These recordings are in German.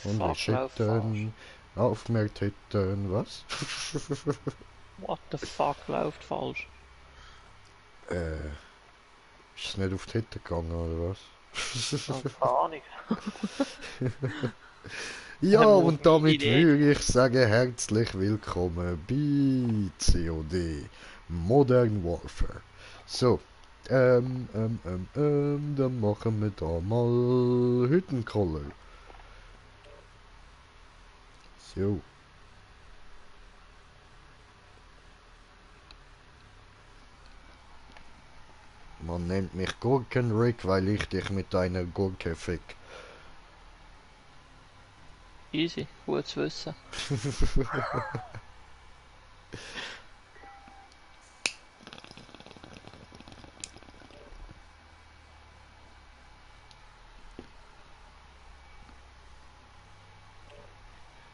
Und fuck läuft falsch? auf mehr Titten, was? What the fuck läuft falsch? Ist es nicht auf die Titten gegangen, oder was? Oh, keine Ahnung. Ja, Er muss und meine damit Idee. würde ich sagen, herzlich willkommen bei COD Modern Warfare. So, dann machen wir da mal Hüttenkoller. So. Man nennt mich Gurkenrick, weil ich dich mit einer Gurke fick. Easy, gut zu wissen.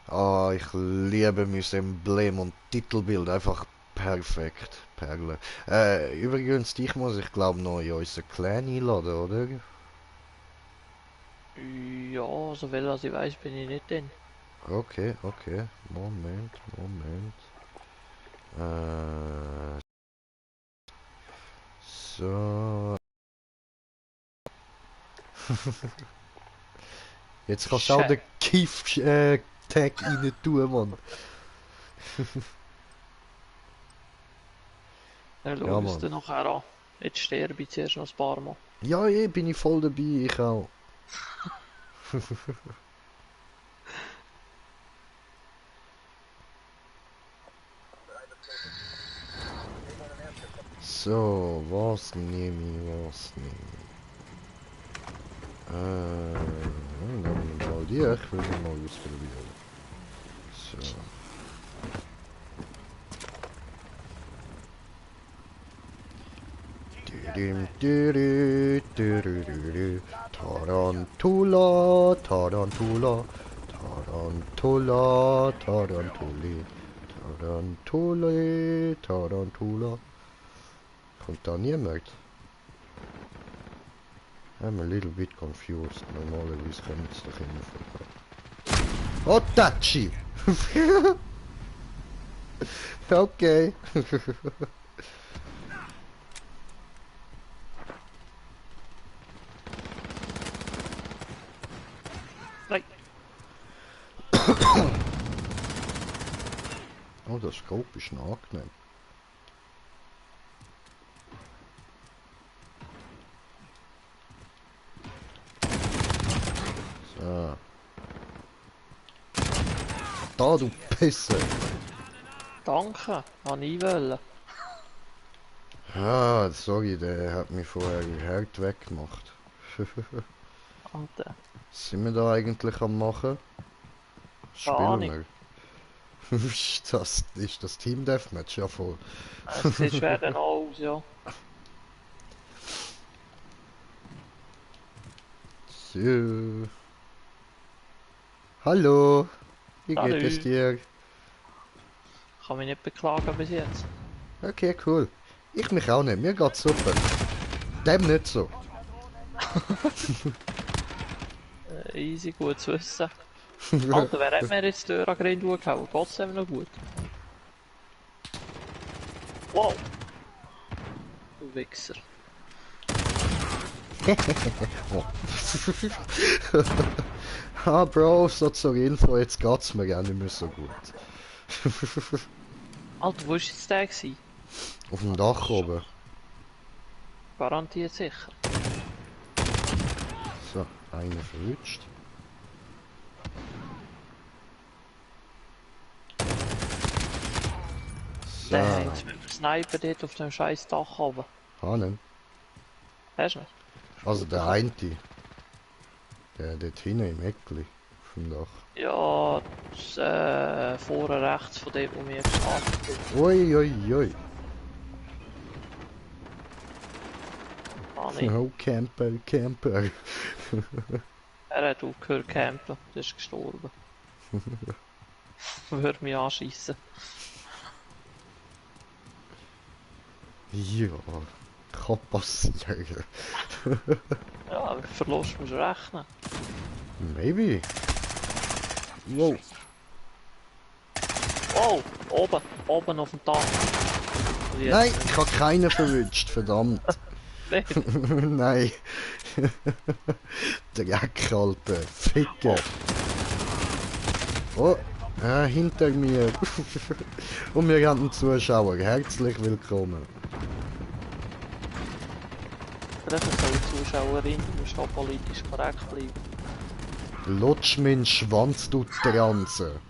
Ah, ich liebe mein Emblem und Titelbild, einfach perfekt. Perle. Übrigens, dich muss ich glaube noch in unseren Clan einladen, oder? Ja, so viel als ich weiß, bin ich nicht drin. Okay, okay. Moment. Äh, so. Jetzt kannst du auch den Scheiße. Kiff-Tag rein tun, Mann. Dann Ja, schauen wir es Mann. dann nachher an. Jetzt sterbe ich zuerst noch ein paar Mal. Ja, bin ich voll dabei, ich auch. So, was nehme ich? Dann nehmen wir mal die, ich will sie mal ausprobieren. So. Tarantula, Tarantula, Tarantula, Tarantuli, Tarantule, Tarantula. Kommt da niemand? I'm a little bit confused. Normalerweise kommt es doch immer vor. Oh, Tachi! Okay. Nein. Oh, das Scope ist noch angenehm. So. Da, du Pisse! Danke, habe ich wollen. Ah, sorry, der hat mich vorher gehört weggemacht. Alter, Was sind wir da eigentlich am machen? keine Spielen Ahnung. wir? Ist das Team Deathmatch? Ja voll. Es sieht schwer dann auch aus, ja. So. Hallo, wie geht es Salü. dir? Kann mich nicht beklagen bis jetzt. Okay, cool. Ich mich auch nicht, mir geht's super. Dem nicht so. Easy, gut zu wissen. Alter, wer hat mir jetzt die Tür an den Grind gehauen? Geht's dem noch gut? Wow, du Wichser. Oh. Ah, Bro, so zur Info, jetzt geht's mir gar nicht mehr so gut. Alter, wo war jetzt der gewesen? Auf dem Dach oben. Garantiert sicher. So, einer verrutscht. So, Der hängt mit dem Sniper dort auf dem scheiß Dach oben. Hanem. Hast du nicht? Also Gut der bekommen. eine, der dort hinten im Eckli. Vom Dach. Ja, das, vorne rechts von dem, wo wir gestartet sind. Ui, ui, ui. Ah, nicht. Oh, Camper, Camper. Er hat aufgehört zu campen. Der ist gestorben. Würde mich anschiessen. Ja, kann passieren. Ja, mit Verlust musst du rechnen. Maybe. Wow. Oh, oben auf dem Dach. Und jetzt- Nein, ich habe keinen verwünscht, verdammt. Nicht. Nein. Dreck, Alter. Ficken. Oh, hinter mir. Und wir haben einen Zuschauer. Herzlich willkommen. Vielleicht so eine Zuschauerin, du musst da politisch korrekt bleiben. Lutsch meinen Schwanz, du Transe.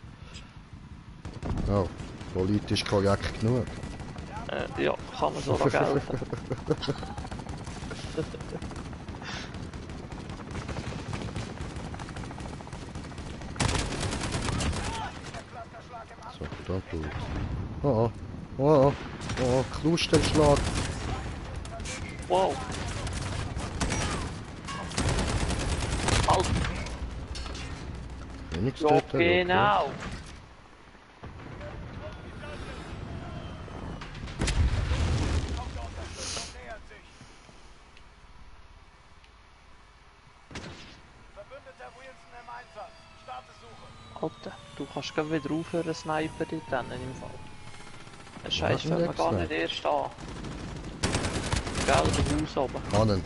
Oh, politisch korrekt genug. Ja, kann man so noch gelten. So, da gut. Oh, oh, oh, oh, Klusterschlag. Wow. Halt, Wenig ja töten, okay. genau. Alter, du kannst gleich wieder aufhören sniper dort hinten im Fall. Der Scheiß denn fängt der man gar nicht erst an. Gell, im Haus oben. Hannen.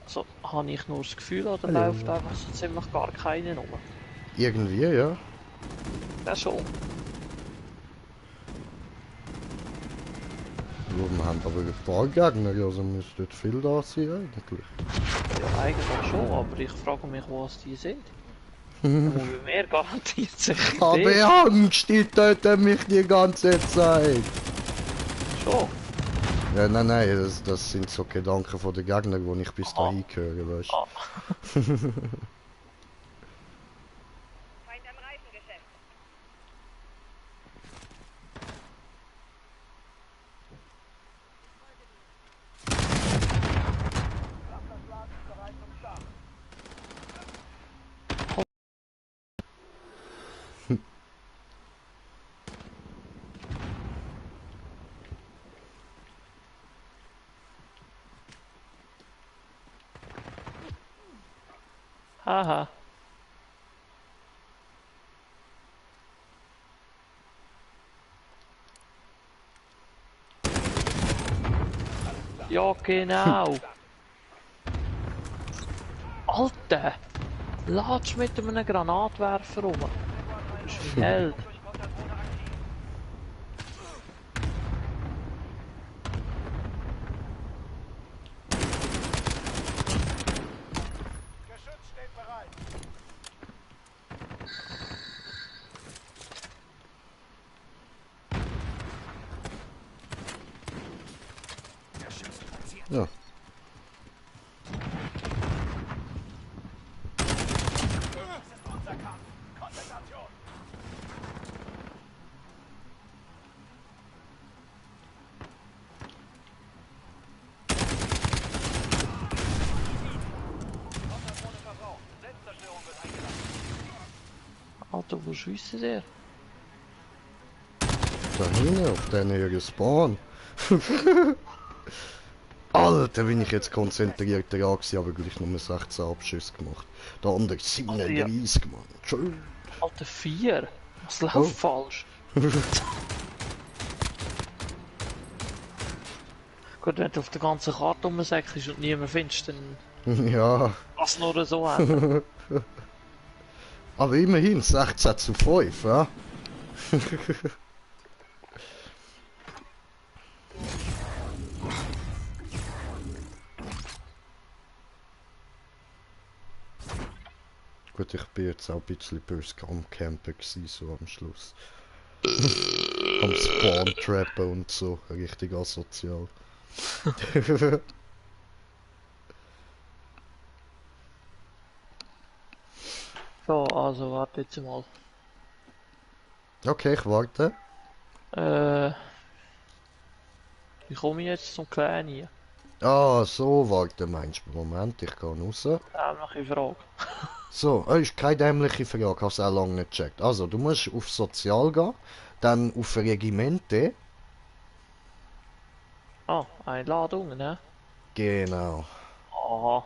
Also, habe ich nur das Gefühl, oder Hallo. läuft einfach so ziemlich gar keine rum? Irgendwie, ja. Das schon. Ja, wir haben aber ein paar Gegner, also müsste dort viel da sein eigentlich. Ja, eigentlich schon, aber ich frage mich, was die sind. Wo bei mir garantiert sich Ich habe Angst, die töten mich die ganze Zeit. schon. Ja, nein, das sind so Gedanken von den Gegnern, wo ich bis dahin höre, weißt du. Ah, Feind am Reifengeschäft. haha. Ja, genau. Alter! Latsch mit einem Granatwerfer rum. Das ist mein Held. Geschütz steht bereit. Ja. Das ist unser Kampf. Konzentration. Sonderzone verbraucht. Selbstzerstörung wird eingeladen. Alter, wo schiessen der? Da hinten, auf den ihren Spawn. Alter, bin ich jetzt konzentriert dran gewesen, aber gleich nur 16 Abschüsse gemacht. Der andere 37, Mann. Schön. Alter, 4? Was läuft Oh. falsch? Gut, wenn du auf der ganzen Karte rumsäckst und niemand findest, dann Ja, lass nur so haben. aber immerhin 16 zu 5, ja? Gut, ich bin jetzt auch ein bisschen böse am Campen gewesen, so am Schluss. Am Spawn trappen und so, richtig asozial. So, also warte jetzt mal. Okay, ich warte. Wie komme ich jetzt zum Kleinen hier? Ah, so, warte, meinst du? Moment, ich gehe raus. Noch eine Frage. So, ist keine dämliche Frage, hast du auch lange nicht gecheckt. Also, du musst auf Sozial gehen, dann auf Regimente. Ah, Einladungen, ne? Genau, Aha.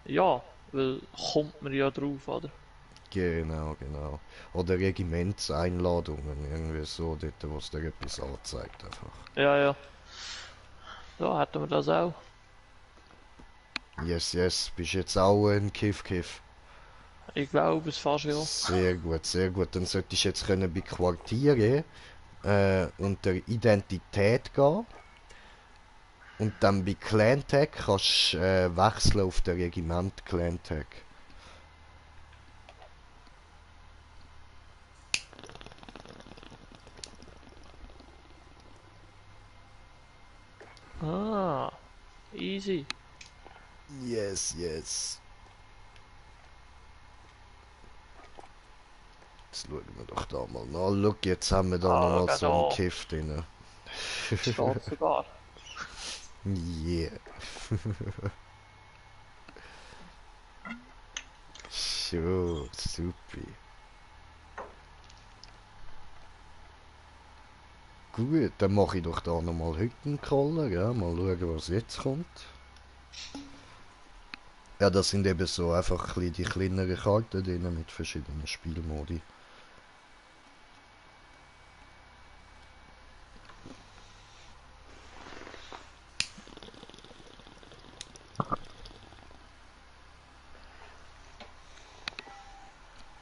Ja, weil kommt man ja drauf, oder? genau. Oder Regimentseinladungen, irgendwie so, dort, wo es dir etwas anzeigt einfach. Ja, ja. Da hätten wir das auch. Yes, bist jetzt auch ein Kiff. Ich glaube es fast ja. Sehr gut. Dann solltest du jetzt können bei Quartiere unter Identität gehen. Und dann bei Clan-Tag kannst du wechseln auf den Regiment Clan-Tag. Ah, easy. Yes. Jetzt schauen wir doch da mal nach. Schau, jetzt haben wir da Ah, nochmal so einen genau. Kiff drin. Steht sogar. Yeah. So, super. Gut, dann mache ich doch da nochmal Hüttenkoller, ja, mal schauen, was jetzt kommt. Ja, das sind eben so einfach ein bisschen die kleineren Karten drin mit verschiedenen Spielmodi.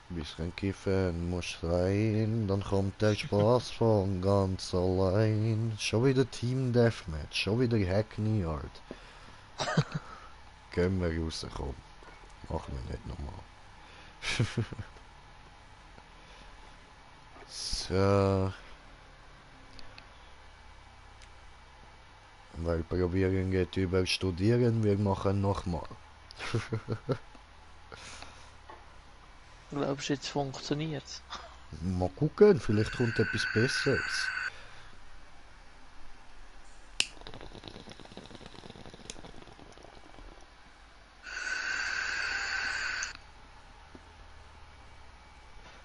Bisschen kiffen muss rein, dann kommt der Spaß von ganz allein. Schon wieder Team Deathmatch, schon wieder Hackney Yard. Gehen wir raus, komm. Machen wir nicht nochmal. So. Weil probieren geht über studieren, wir machen nochmal. Glaubst du, jetzt funktioniert's? Mal gucken, vielleicht kommt etwas Besseres.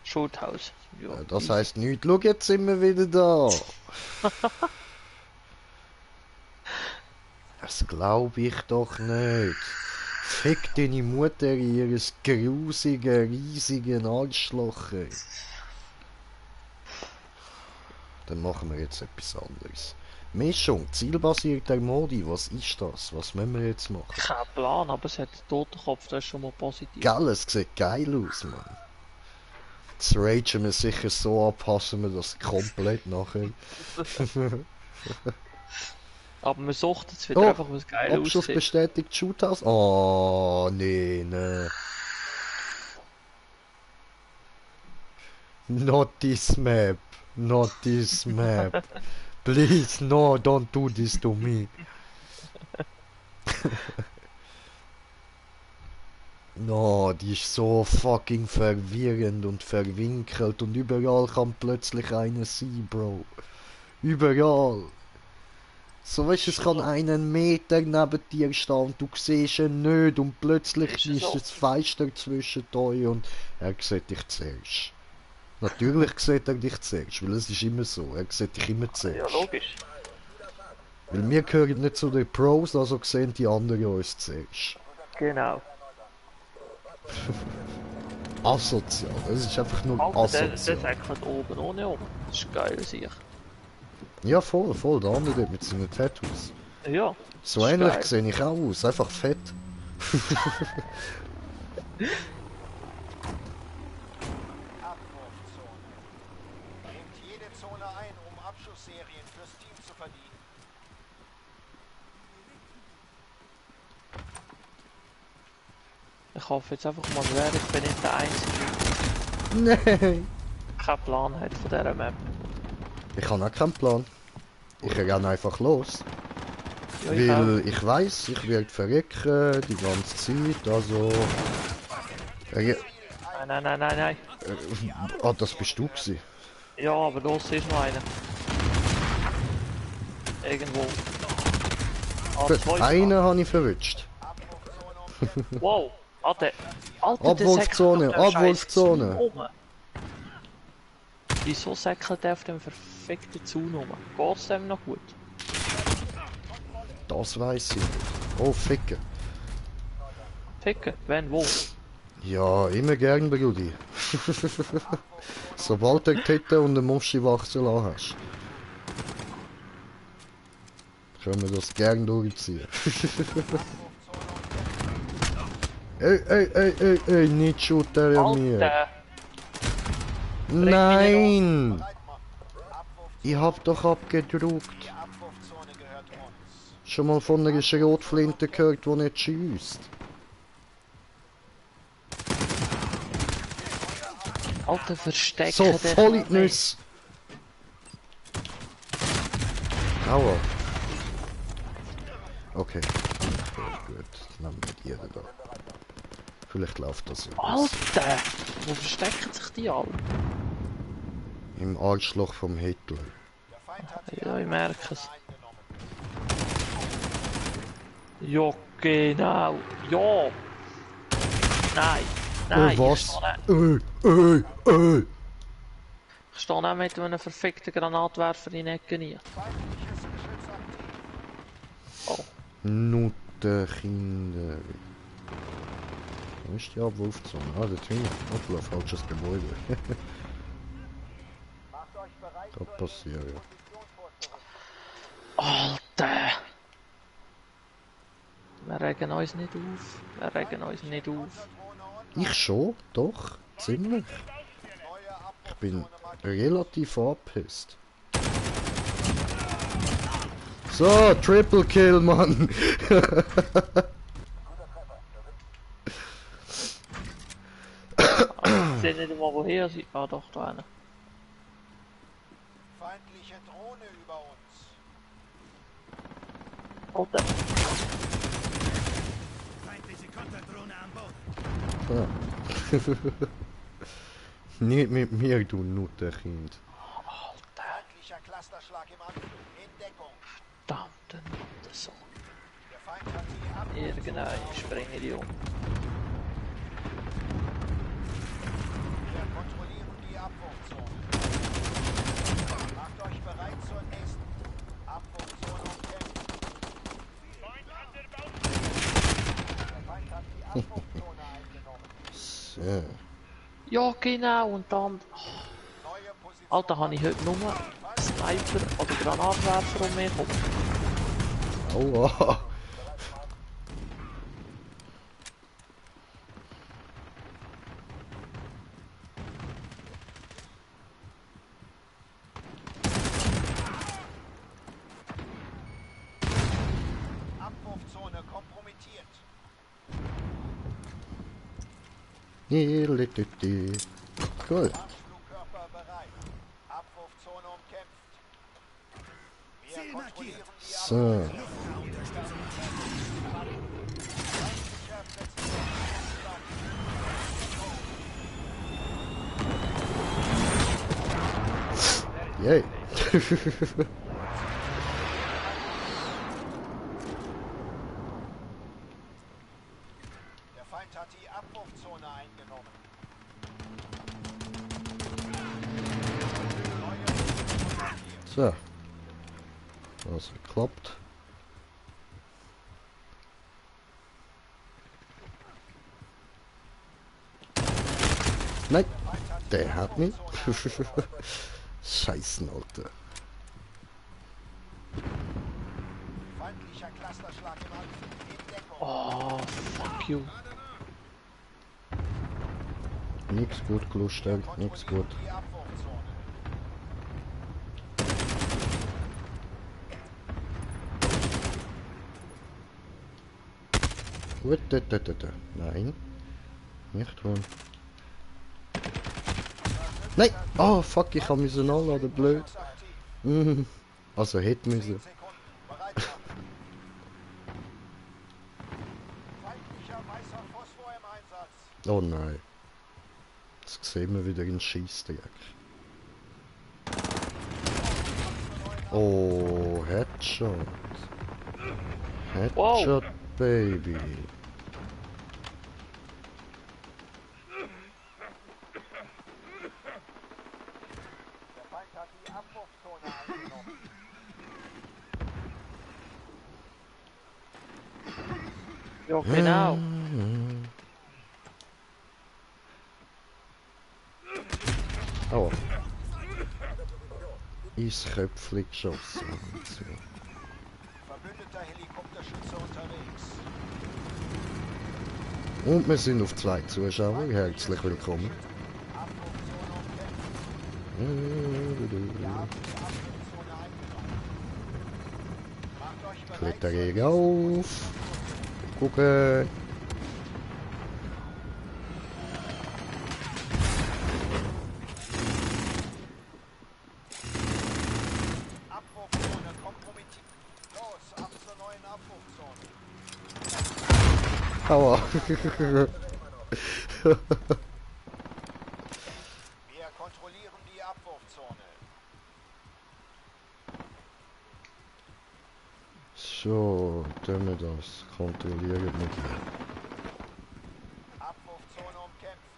Schulhaus. Ja, Das easy. heisst nichts. Schau, jetzt sind wir wieder da. Das glaube ich doch nicht. Fick deine Mutter in ihres grusigen, riesigen Arschloch. Ey. Dann machen wir jetzt etwas anderes. Mischung, zielbasierter Modi, was ist das? Was müssen wir jetzt machen? Kein Plan, aber es hat einen Totenkopf, das ist schon mal positiv. Gell, es sieht geil aus, Mann. Das ragen wir sicher so ab, hassen wir das komplett nachher. Aber man sucht jetzt wieder Oh, einfach, was geil Abschluss aussieht. bestätigt, Shoothouse. Oh, nee. Not this map. Please, no, don't do this to me. No, die ist so fucking verwirrend und verwinkelt und überall kann plötzlich einer sein, Bro. Überall. So weißt du, es kann einen Meter neben dir stehen und du siehst ihn nicht und plötzlich Ist ist so. das Fenster zwischen euch und er sieht dich zuerst. Natürlich sieht er dich zuerst, weil es ist immer so, er sieht dich immer Ja, zuerst. logisch. Weil wir gehören nicht zu den Pros, also sehen die anderen uns zuerst. Genau. Asozial, das ist einfach nur Alter, der asozial. säckelt oben ohne um. Das ist geil, sicher. Ja, voll, der andere dort mit seinen Tattoos. Ja. So das ist ähnlich geil. sehe ich auch aus, einfach fett. Abwurfzone. Nehmt jede Zone ein, um Abschussserien fürs Team zu verdienen. Ich hoffe jetzt einfach mal schwer, ich bin nicht der Einzige, Nein! der keinen Plan hat von dieser Map. Ich habe auch keinen Plan. Ich renne einfach los. Ja, ich auch. Weil ich weiß, ich werde verrecken die ganze Zeit, also... Nein. Das bist du gewesen. Ja, aber los ist noch einer. Irgendwo. Ah, zwei. Einen habe ich verwünscht. Abwurfzone umgeben. Wow. Alter, Abwurfzone, der säckelt auf dem Abwurfzone. scheiß Zaun rum. Wieso säckelt er auf dem verfickten Zaun rum? Geht's dem noch gut? Das weiß ich nicht. Oh, Ficken. Ficken? Wenn, wo? Ja, immer gern, Brudi. Sobald du Titten und einen Muschi wachsen lassen hast, können wir das gern durchziehen. Ey, nicht shooten an mir. Alter! Nein! Bereit machen. Abwurf, Ich hab doch abgedruckt. die Abwurfzone gehört uns. Schon mal von einer Schrotflinte gehört, die nicht schiesst. Alter, verstecken So, dich voll in noch die nicht. Nüsse. Aua. Okay. Gut, dann nehmen wir die da. Vielleicht läuft das ja. Alter! Wo verstecken sich die alle? Im Arschloch vom Hitler. Der Feind hat die Ja, ich merke es. Abwurfzone eingenommen. Ja, genau. Ja! Nein! Nein! Was? Ich stehe auch mit einem verfickten Granatwerfer in den Ecken rein. Feindliches Geschütz aktiv. Oh. Nuttenkinder. Wo ist die Abwurfzone? Ah, der Tünger. Hoppla, falsches Gebäude. Macht euch bereit Kann zur passieren, ja. Positionsvorstellung. Alter! Wir regen uns nicht auf. Wir regen uns nicht auf. Ich schon, doch, ziemlich. Neue Ich bin Abwurfzone markiert. relativ angepisst. So, Triple Kill, Mann! Ich sehe nicht mal woher sie. Ah doch, da einer. Feindliche Drohne über uns. Alter! Feindliche Konterdrohne an Bord. Ja. Nicht mit mir, du Nuttenkind. Feindlicher Clusterschlag im Anflug. In Deckung. Verdammte Nuttensohn. Der Feind hat die Abwurfzone. Irgendein springe die um. Wir kontrollieren die Abwurfzone. Macht euch bereit zur nächsten Abwurfzone umkämpft. Der Feind hat die Abwurfzone eingenommen. So. Ja, genau, und dann. Neue Position. Alter, habe ich heute nur Sniper oder Granatwerfer um mich herum. Aua. Abwurfzone kompromittiert. Cool. Marschflugkörper bereit. Abwurfzone umkämpft. Wir Ziel kontrollieren markiert. die So. Luftraumunterstützung. Feindlicher Präzisionsschlag. Yay. Der Feind hat die Abwurfzone eingenommen. Neue Position markiert. So. Das hat geklappt. Nein, der hat mich. Scheißen, Alter. Feindlicher Clusterschlag im Anflug. In Deckung. Oh, fuck you. Nix gut gelustet, nix gut. Die Abwurfzone. Gut, nein. Nicht tun. Nein! Oh fuck, ich hab müssen anladen, blöd. Aktiv. Mhm. Also hätte 10 müssen. Sekunden. Bereit machen. Feindlicher weißer Phosphor im Einsatz. Oh nein. Jetzt sehen wir wieder in Scheissdreck. Oh, Headshot. Headshot, Baby. Ja, genau. Aua. Ins Köpfchen geschossen. Verbündeter Helikopterschütze unterwegs. Und wir sind auf 2 Zuschauer. Herzlich willkommen. Abwurfzone umkämpft. Wir haben die Abwurfzone eingenommen. Macht euch bereit. Klettere auf. Gucken. Abwurfzone kompromittiert. Los, ab zur neuen Abwurfzone. Aua. Wir kontrollieren die Abwurfzone. So, tun wir das. Kontrollieren wir die. Abwurfzone umkämpft.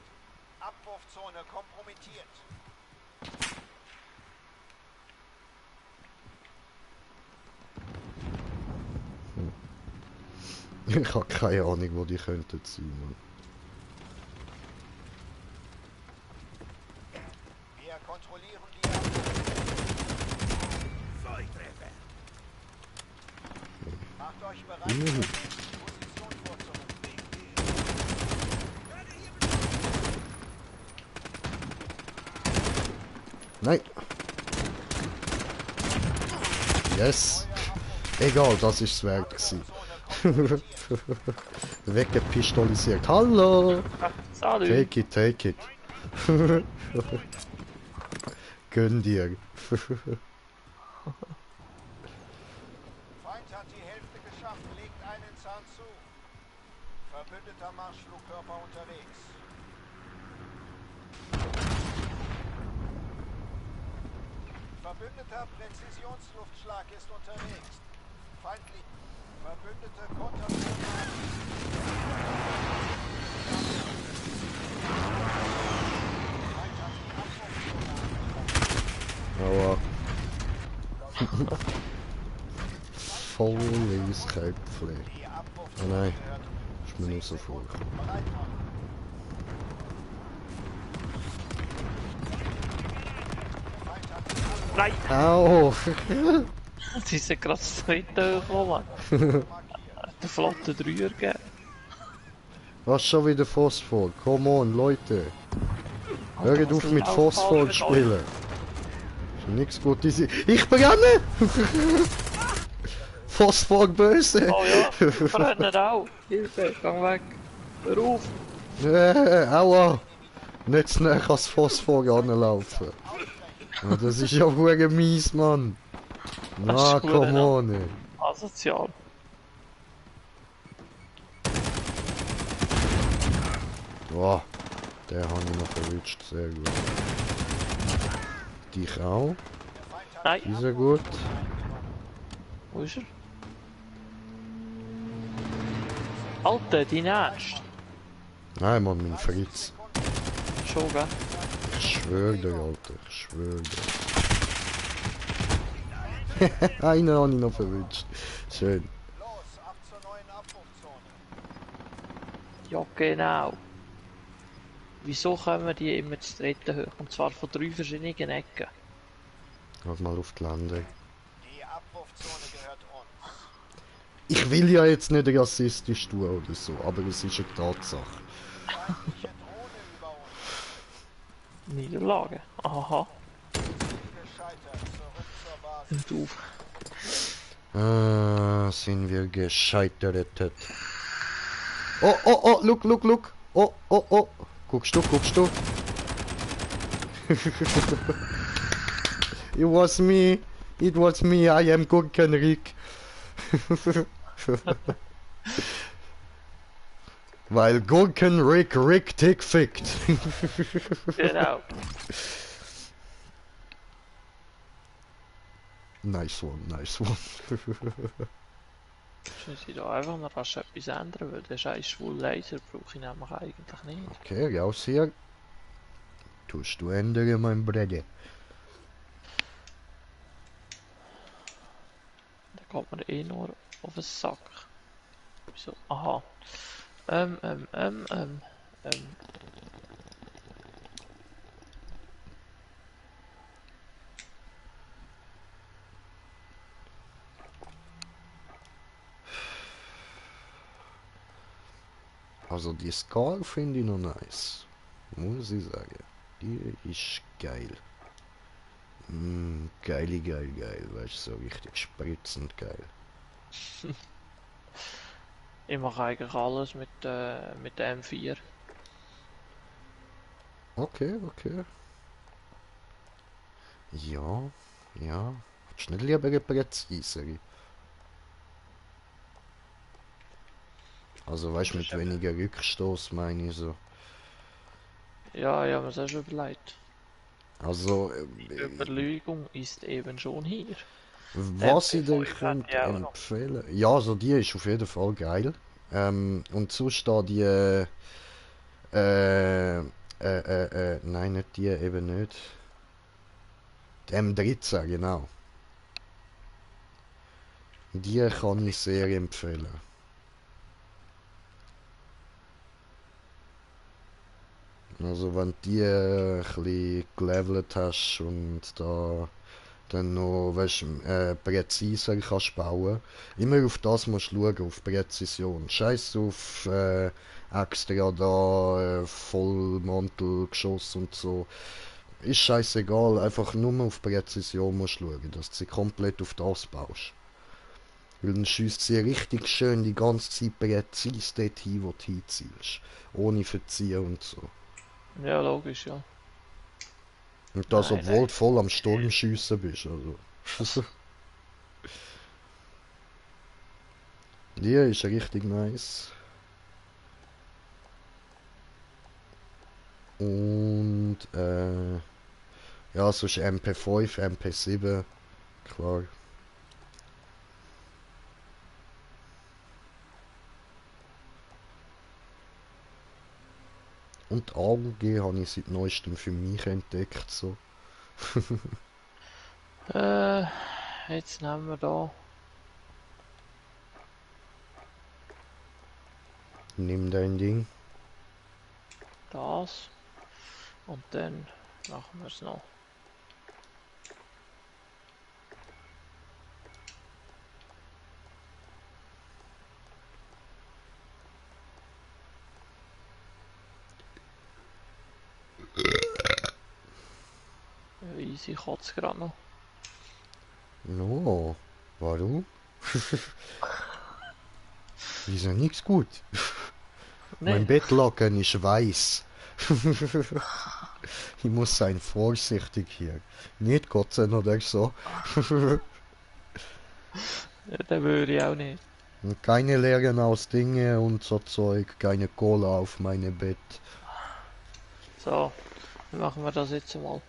Abwurfzone kompromittiert. Ich habe keine Ahnung, wo die könnten sein. Wir kontrollieren die Abwurfzone. Volltreffer. Macht euch bereit, zur nächsten Position vorzurücken. Nein. Yes. Egal, das ist das Werk gewesen. Weggepistolisiert. Hallo. Salut. Take it, take it. Gönn dir. Feind hat die Hälfte geschafft, legt einen Zahn zu. Verbündeter Marschflugkörper unterwegs. Verbündeter Präzisionsluftschlag ist unterwegs. Feindlich. Verbündete Konterfirma. Feind hat die Abwurfzone angegriffen. Aua. Voll ins Köpfchen. Die Abwurfzone Oh nein. gehört uns. Ist mir nur so 10 vor. Sekunden. Bereit machen. Feind hat die Nein! Au. Sie sind gerade das zweite gekommen. Der flotte Dreier gegeben. Was schon wieder Phosphor? Come on, Leute. Hört auf mit Phosphor zu spielen. Ist nichts Gutes. Ich brenne! Phosphor böse! Oh ja, brennen auch. Hilfe, gang weg. Hör auf. Aua! Nicht zu näher ans Phosphor anlaufen. Ja, das ist ja verdammt mies, Mann. Na, Das ist gut, come ja. on. Ey. Asozial. Wow, der habe ich noch verwünscht. Sehr gut. Dich auch? Nein, Ist er gut? wo ist er? Alter, die nächste. Nein, Mann, mein Fritz. Schon, gell? Ich schwöre dir, Alter. Ich schwöre dir. Einen habe ich noch verwünscht. Schön. Los, ab zur neuen Abwurfzone. Ja, genau. Wieso kommen die immer zu dritten hoch? Und zwar von 3 verschiedenen Ecken. Halt mal auf die Lande. Die Abwurfzone gehört uns. Ich will ja jetzt nicht rassistisch tun oder so, aber es ist eine Tatsache. Feindliche Drohne über uns. Niederlage. Aha. Gescheitert. Zurück zur Basis. Hört auf. Sind wir gescheitert. Oh, oh, oh, look. Oh, oh, oh. Guckst du? It was me, I am Gurkenrick. Weil Gurkenrick Tick fickt. Genau. Nice one. Müssen sie da einfach noch rasch etwas ändern, weil der scheiß schwul Laser brauche ich nämlich eigentlich nicht. Okay, raus hier. Tust du ändern, mein Bruder? Da kommt man eh nur auf den Sack. Wieso? Aha, Ähm, ähm, ähm, ähm, ähm. Also die Skull finde ich noch nice. Muss ich sagen. Die ist geil. Geil, geil, geil. Weißt du, so richtig spritzend geil. Ich mache eigentlich alles mit der M4. Okay, okay. Ja, ja. Willst du nicht lieber eine präzisere? Also weißt du, Das mit ist eben, weniger Rückstoß meine ich so. ja, ja, was hast du überlegt? Also, Die Überlegung ist eben schon hier. was ich dir MP5 hat könnte die auch noch. empfehlen. Ja, also die ist auf jeden Fall geil. Und sonst da die. Nein, nicht die, eben nicht. Die M13, genau. Die kann ich sehr empfehlen. Also wenn du die ein bisschen gelevelt hast und da dann noch weißt, präziser kannst bauen. Immer auf das musst du schauen, auf Präzision. Scheiß auf extra da Vollmantelgeschoss und so. Ist scheißegal, einfach nur auf Präzision musst du schauen, dass du sie komplett auf das baust. Weil dann schiesst sie richtig schön die ganze Zeit präzise dort hin, wo du hinzielst. Ohne Verziehen und so. Ja, logisch, ja. Und das, Nein, obwohl nein. du voll am Sturmschiessen bist. Also. Die ist richtig nice. Und ja, sonst MP5, MP7, klar. Und AUG habe ich seit neuestem für mich entdeckt. So. Äh, Jetzt nehmen wir da Nimm dein Ding. das und dann machen wir es noch. Ja, easy, kotzt gerade noch. No, warum? Wieso nichts gut? Mein Nee, Bettlaken ist weiß. Ich muss sein vorsichtig hier. Nicht kotzen oder so. den würde ich auch nicht. Und keine leeren aus Dinge und so Zeug. Keine Cola auf meinem Bett. So, dann machen wir das jetzt mal.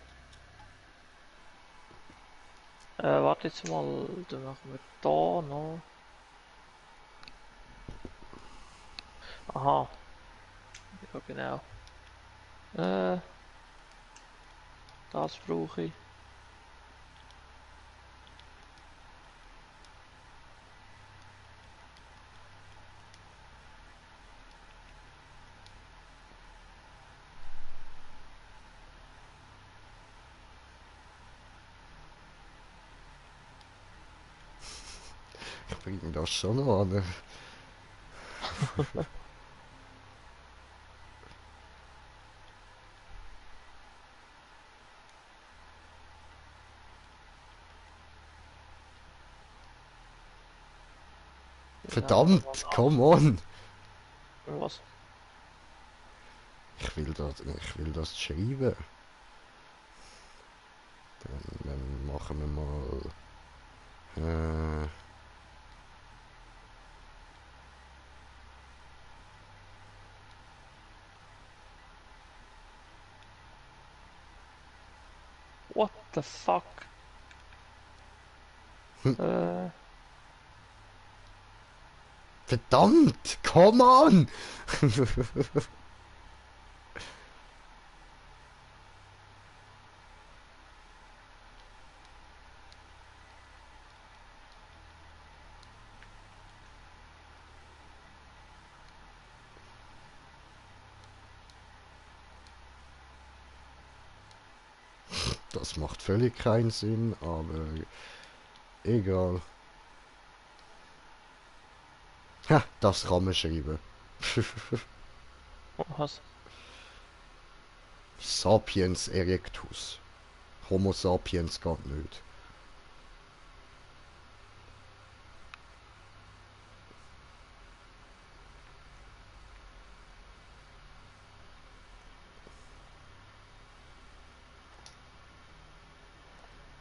Warte jetzt mal, dann machen wir da noch. Aha, ja genau. Äh, Das brauche ich. Ich bringe das schon an. Dann nehmen wir Verdammt, mal come on! das. Was? Ich will das schreiben. Dann machen wir mal. Äh, What the fuck? Äh, verdammt, come on! Das macht völlig keinen Sinn, aber egal. Ha, das kann man schreiben. Was? Sapiens erectus. Homo sapiens geht nicht.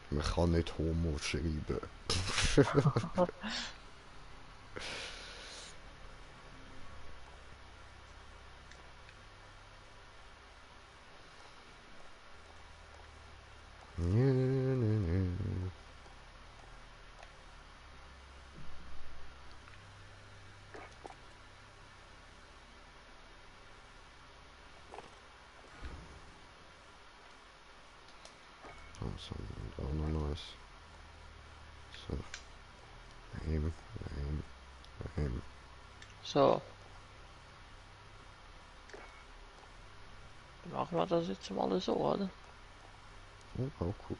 Man kann nicht Homo schreiben. Also, da noch was. So. Nein. So. Dann machen wir das jetzt mal so, oder? Oh, auch cool.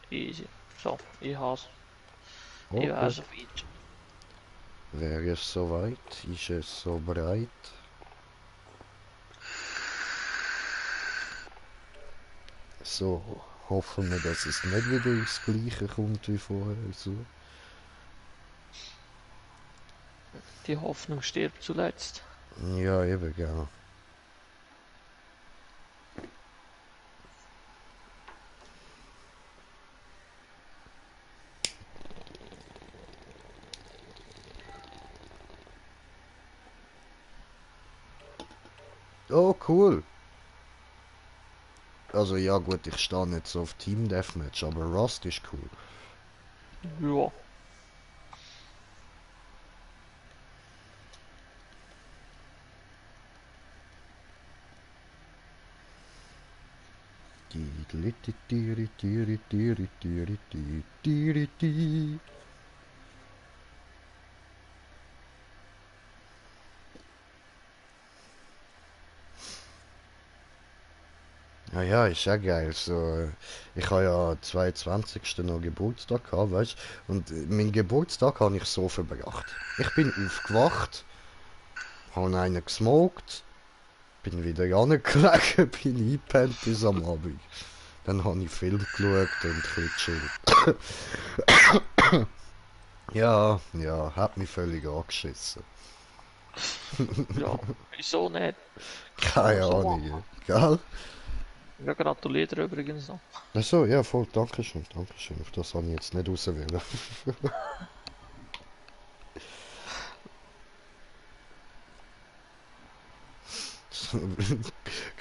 Easy. So, ich has. Ich Okay. wäre so weit. Wäre es soweit? Ist es so breit? So, hoffen wir, dass es nicht wieder ins Gleiche kommt wie vorher. So. Die Hoffnung stirbt zuletzt. Ja, eben, genau. Oh, cool. Also ja gut, ich stehe nicht so auf Team Deathmatch, aber Rust ist cool. Ja. Ja, ja, ist ja geil. So, ich habe ja am 22. noch Geburtstag gehabt, weißt du? Und meinen Geburtstag habe ich so verbracht. Ich bin aufgewacht, habe einen gesmoked, bin wieder angelegen, bin eingepennt bis am Abend. Dann habe ich Film geschaut und ein bisschen chillt. Ja, ja, hat mich völlig angeschissen. Ja. Wieso nicht? Keine So Ahnung, gell? Ja, gratuliere dir übrigens noch. Achso, ja, voll, Dankeschön, Dankeschön. Auf das habe ich jetzt nicht rauswählen. Ein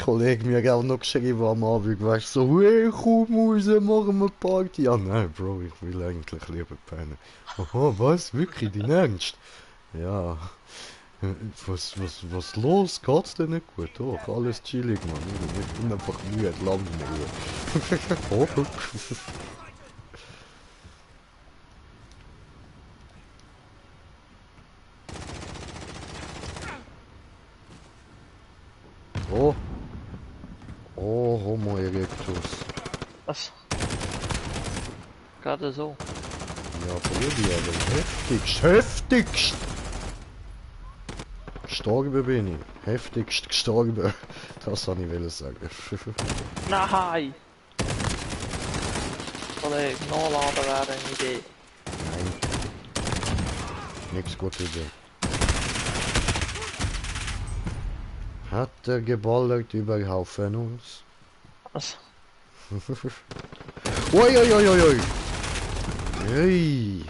Kollege mir auch noch geschrieben am Abend, weißt du, so, hey, komm raus, machen wir Party. Ja, nein, Bro, ich will eigentlich lieber pennen. Aha, was? Wirklich, dein Ernst? Ja. Was los? Geht's dir nicht gut? Doch, alles chillig, Mann. Ich bin einfach müde, lang müde. Oh. Oh. Oh, Homo erectus. Was? Gerade so. Ja, Brudi, aber heftigst. Gestorben bin ich. Heftigst gestorben. Das wollte ich sagen. Nein! Kollege, nachladen wäre eine Idee. Nein. Nix gute Idee. Hat er geballert überhaupt von uns? Was? Ui. Hey,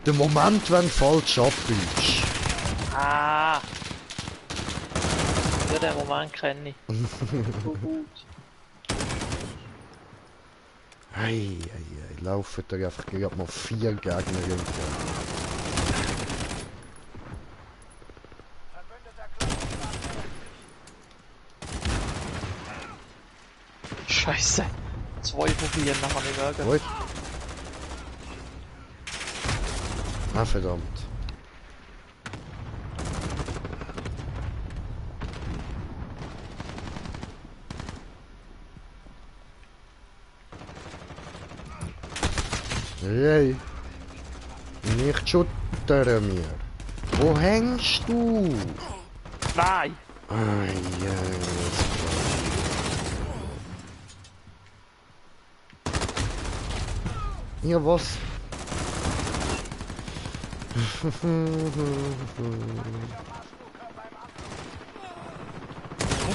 der Moment, wenn falsch abbiegst. Ah! Ja, den Moment kenne ich. So gut. Hey, laufen da einfach gerade mal 4 Gegner hinter. Verbündeter Klon. Scheiße. 2 von 4 nachher nicht mögen. Gut. Ah, verdammt. Hey. Nicht schüttern mir. Wo hängst du? Nein! Ai, ja, was? Und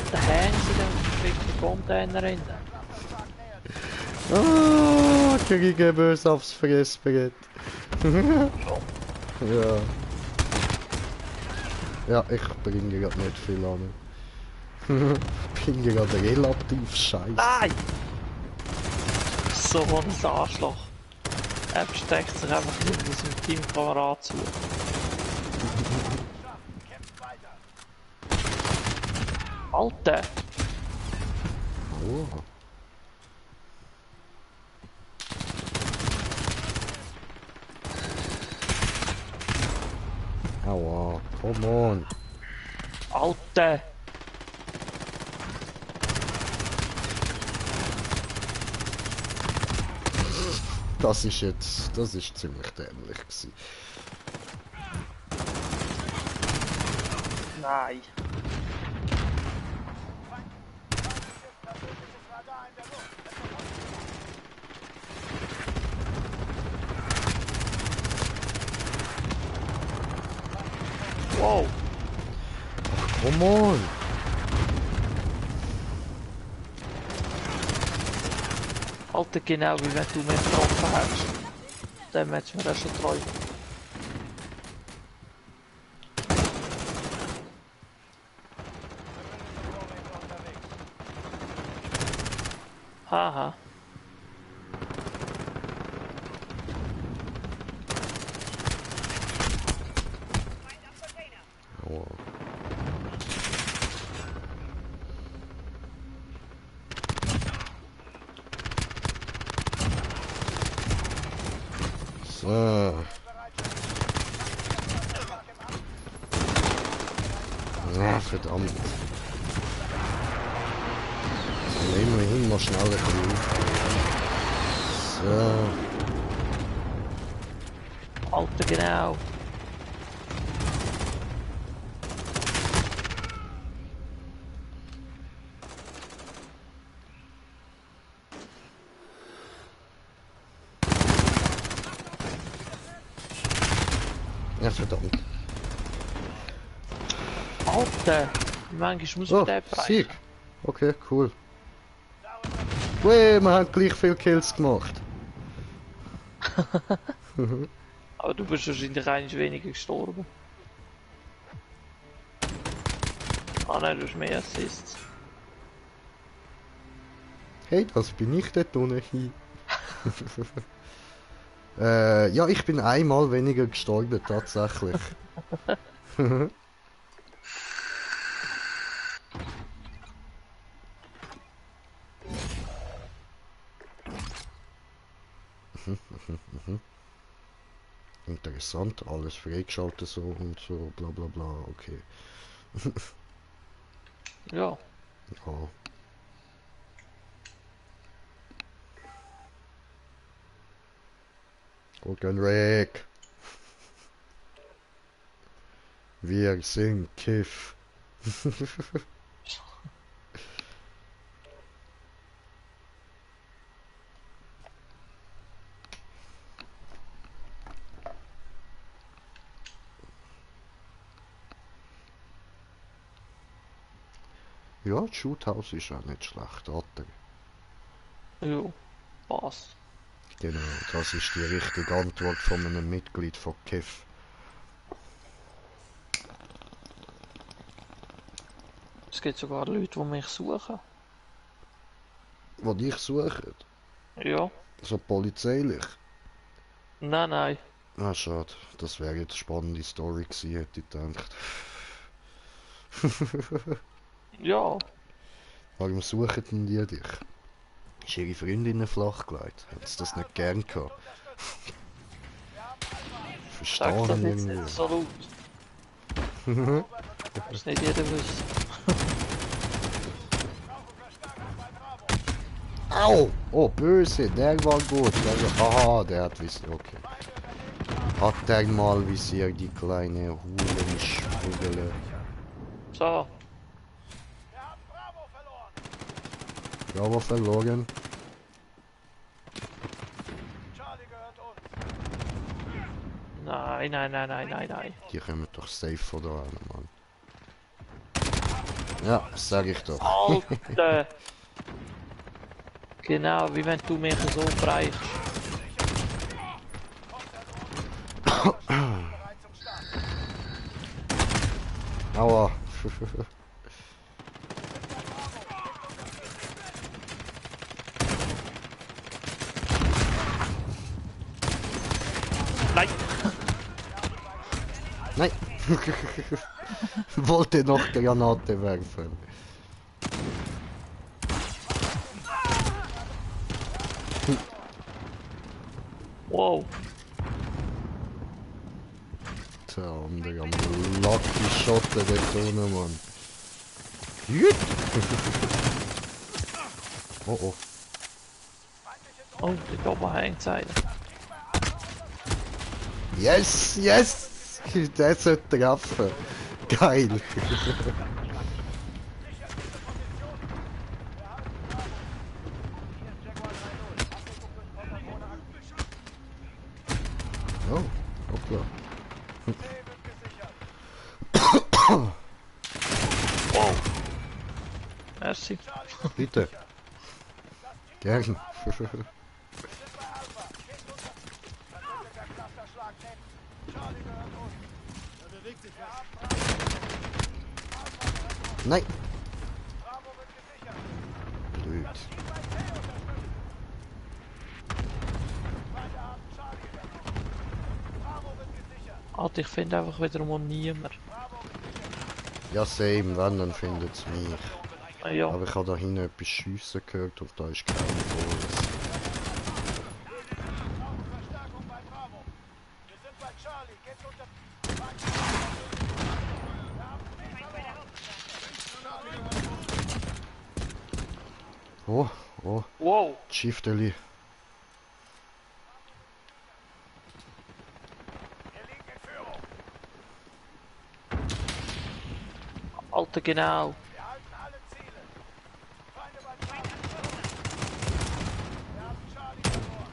da hängen sie dann verfickten Container rein. Ah, kriege böse aufs Fressbrett. Ja. Ja, ich bringe gerade nicht viel an. Bin gerade relativ scheiße. Nein! So ein Arschloch. Er steckt sich einfach nicht mit seinem Teamkamerad zu. Alter! Oh. Aua, come on. Alter! Das ist ziemlich dämlich gewesen. Nein! Wow! Come on. Alter, genau wie wenn du mich getroffen hast. Dann hättest du mir das schon träumt. Haha. Aua. So. Ja, verdammt. Aber immerhin mal schneller genug. So. Alter, genau. Ja, verdammt. Alter! Manchmal muss ich Oh, den bereichen. Sieg. Okay, cool. Ui, wir haben gleich viel Kills gemacht. Aber du bist wahrscheinlich eines weniger gestorben. Ah nein, du hast mehr Assists. Hey, das bin ich dort unten. Ja, ich bin einmal weniger gestorben, tatsächlich. Interessant, alles freigeschaltet so und so, bla bla bla, okay. Ja. Ja. Guten Weg. Wir sind Kiff. Ja, das Shoothouse ist auch nicht schlecht, Alter. Jo. Passt. Genau, das ist die richtige Antwort von einem Mitglied von Kiff. Es gibt sogar Leute, die mich suchen. Was dich suchen? Ja. So polizeilich? Nein, nein. Ah, schade. Das wäre jetzt eine spannende Story gewesen, hätte ich gedacht. Ja. Warum suchen denn die dich? Ist ihre Freundinnen flachgelegt? Hätten sie das nicht gern gehabt? Sag Verstehe das ich jetzt irgendwie. nicht so laut. Das nicht jeder wissen. Au! Oh, böse, der war gut. Aha, der hat Visier, okay. Hat der mal Visier, die kleine Hulenschwuggele. So, Wir haben Bravo verloren. Bravo verloren. Charlie gehört uns. nein. Die kommen doch safe von da an, Mann. Ja, sag ich doch. Alter! Genau, wie wenn du mich so bereichst. Bereit zum Start. Aua. Nein! Nein. Wollte noch Granate werfen. Wow! Der andere am Lucky Shot der Zone, Mann. Jüt. Oh oh. Oh, die oben hängt einer. Yes, yes! Der sollte treffen. Geil. Oh, hoppla. Wow! Merci. Bitte. Gern. Wir sind bei Alpha. Geht unter. Dann wird der Clusterschlag nehmen. Charlie gehört uns. Da bewegt sich Wir was. haben Bravo. Alpha gehört uns. Nein. Bravo wird gesichert. Blöd. Das Team bei C unterstützt. Feinde haben Charlie übernommen. Bravo wird gesichert. Alter, ich finde einfach wieder mal niemand. Bravo wird gesichert. Ja, same, wenn, dann findet es mich. Ah, ja, Aber ich habe da hinten etwas schiessen gehört und da ist kein Voice. Brauchen Verstärkung bei Bravo. Wir sind bei Charlie. Geht unter. Wir haben C verloren. Oh, oh, wow! Schifterli. Wir liegen in Führung. Alter, genau. Wir halten alle Ziele. Feinde bei Charlie. Wir haben Charlie verloren.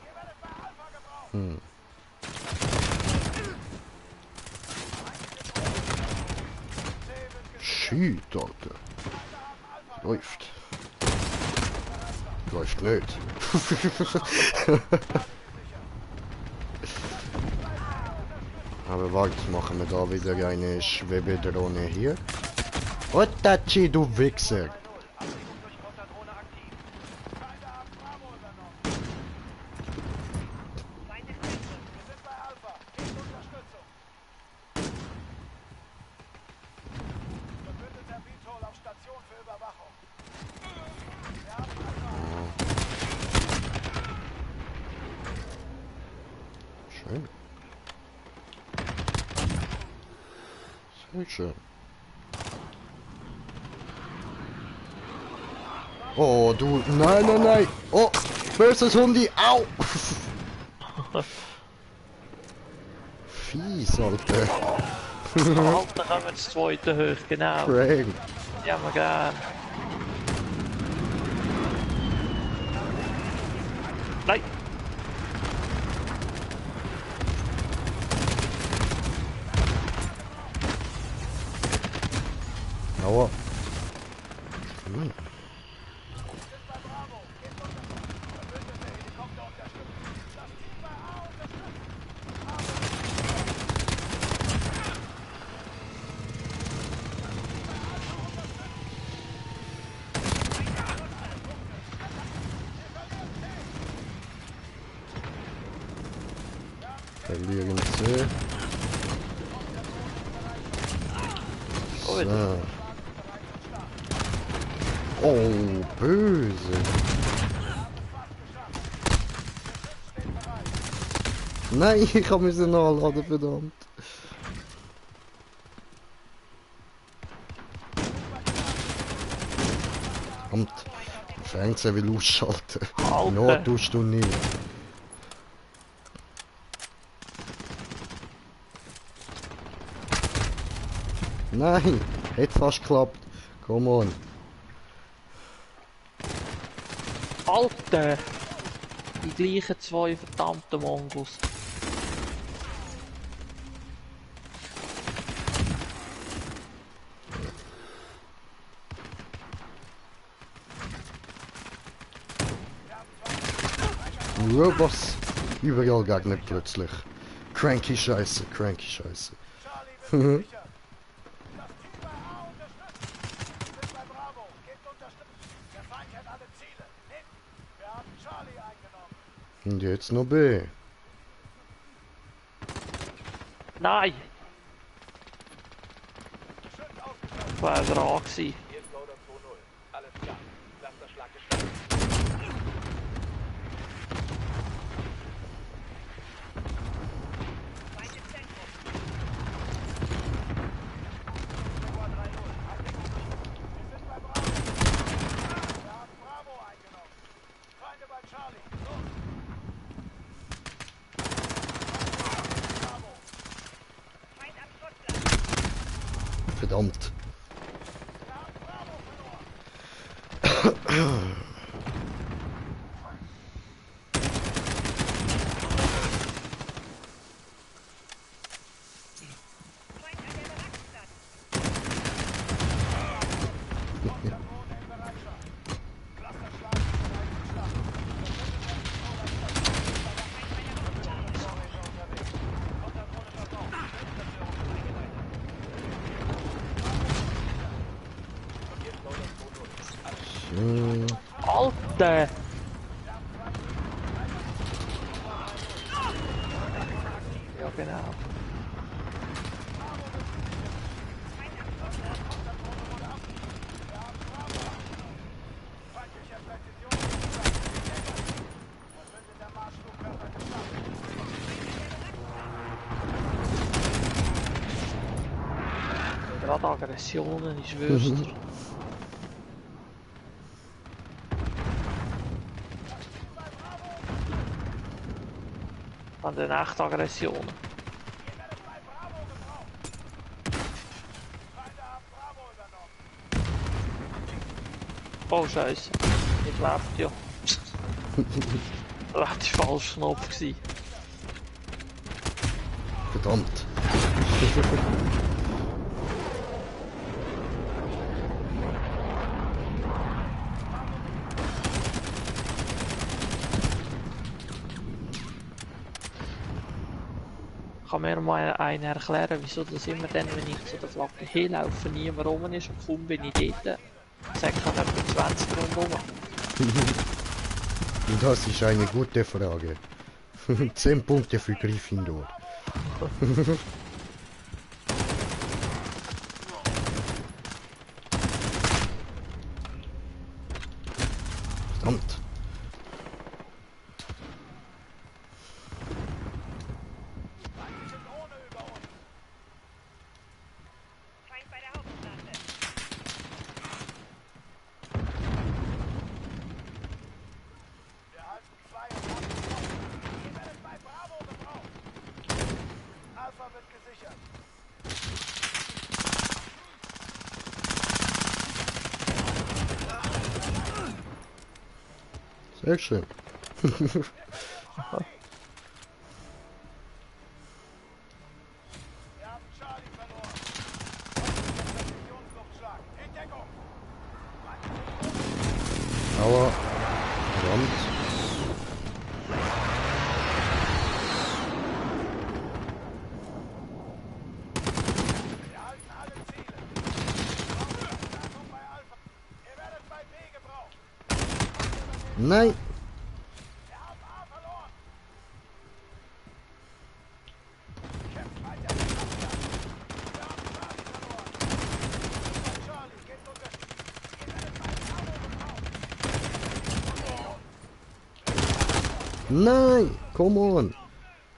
Ihr werdet bei Alpha gebraucht. Hm. Schüt, Alter. Läuft. Läuft nicht. Aber warte, machen wir da wieder eine Schwebedrohne hier. Otachi, du Wichser! Abdeckung durch Konterdrohne aktiv. Feinde haben Bravo übernommen. Wir sind bei Alpha. Gebt Unterstützung. Verbündeter Beatol auf Station für Überwachung. Wir haben Alpha. Schön. Sehr schön. Oh, du. Nein. Oh, böses Hundi. Au. Fies, Alter. Alter, gaan we het zweite hoog, genau. Frank. Ja, maar gaan. Nein! Aua. Hm. Verbündete Helikopter unterstützen. Das Team bei A unterstützt. Verlieren C. Oh, So. Oh, böse. Nein, ich habe mich nachladen, verdammt. Verdammt. Fernseher will ausschalten. Alter. No, tust du nicht. Nein, hat fast geklappt. Come on. Alter! Die gleichen zwei verdammten Mongos. Was? Überall Gegner plötzlich. Cranky Scheiße, cranky Scheiße. Charlie wird sicher. Das Team bei A unterstützt. Wir sind bei Bravo. Gebt Unterstützung. Der Feind hat alle Ziele. Nehmt. Wir haben Charlie eingenommen. Und jetzt noch B. Nein! Schön ausgestattet. Ich war dran gewesen. Hier ist Loader 2-0. Alles klar. Clusterschlag gestartet. Jaguar 3-0. Wir sind bei Bravo. Wir haben Bravo eingenommen. Feinde bei Charlie. Los. Bravo. Verdammt. Wir haben Bravo verloren. Drohne in Bereitschaft. Clusterschlag ist Schlacht. Alter! Ja, genau. Feindlicher Präzisionsschlag. Verbündeter Marschflugkörper gestartet. Gerade Aggressionen, ich schwör's dir. An den echten Aggressionen. Ihr werdet bei Bravo gebraucht. Feinde haben Bravo übernommen. Oh Scheiße. Ich lebt ja. Das war der falsche Knopf gewesen. Verdammt. Kann mir mal einer erklären, wieso das immer dann, wenn ich zu der Flagge hinlaufe, niemand rum ist und kaum bin ich dort, sagt man etwa 20 rundherum. Und das ist eine gute Frage. 10 Punkte für Gryffindor. Verdammt. Feindliche Drohne über uns. Feind bei der Hauptstraße. Wir halten 2 und haben gebraucht. Ihr werdet bei Bravo gebraucht. Alpha wird gesichert. Sehr schön. Wir haben Charlie verloren. Präzisionsluftschlag. In Deckung. Aua. Verdammt. Wir halten alle Ziele. Verstärkung bei Alpha. Ihr werdet bei B gebraucht. Nein. Wir haben A verloren. Kämpft weiter. Wir haben Charlie verloren. Bei Charlie, gebt Unterstützung. Ihr werdet bei Bravo gebraucht. Nein. Come on.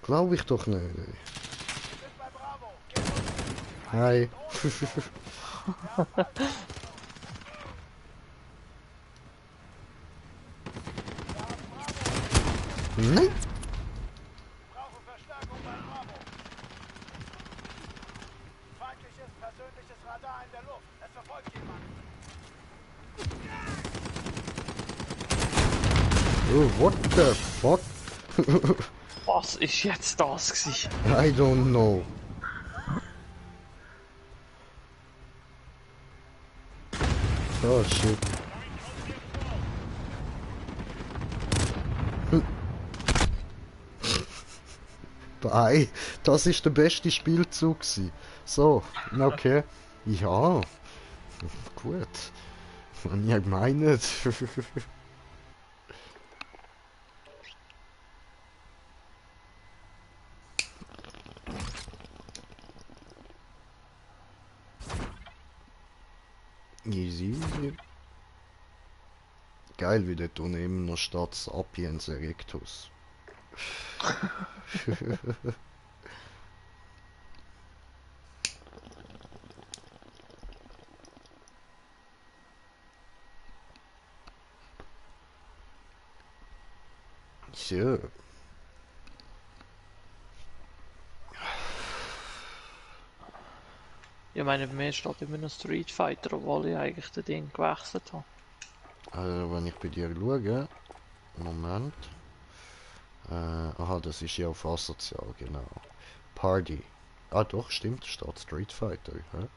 Glaube ich doch nicht. Wir sind bei Bravo. Gebt Unterstützung. Hi. Nein! Brauche Verstärkung bei Bravo. Feindliches persönliches Radar in der Luft. Es verfolgt jemand. Oh, what the fuck? Was ist jetzt das gewesen? I don't know. Oh shit. Bye. Das ist der beste Spielzug gewesen. So, okay. Ja. Gut. Man ja gemeint. Easy, easy. Geil, wie dort unten immer noch steht Sapiens Erectus. So. Ich meine, bei mir steht immer noch Street Fighter, obwohl ich eigentlich den Ding gewechselt habe. Also, wenn ich bei dir schaue. Moment. Aha, das ist ja auf asozial, genau. Party. Ah doch, stimmt, steht Street Fighter. Hä?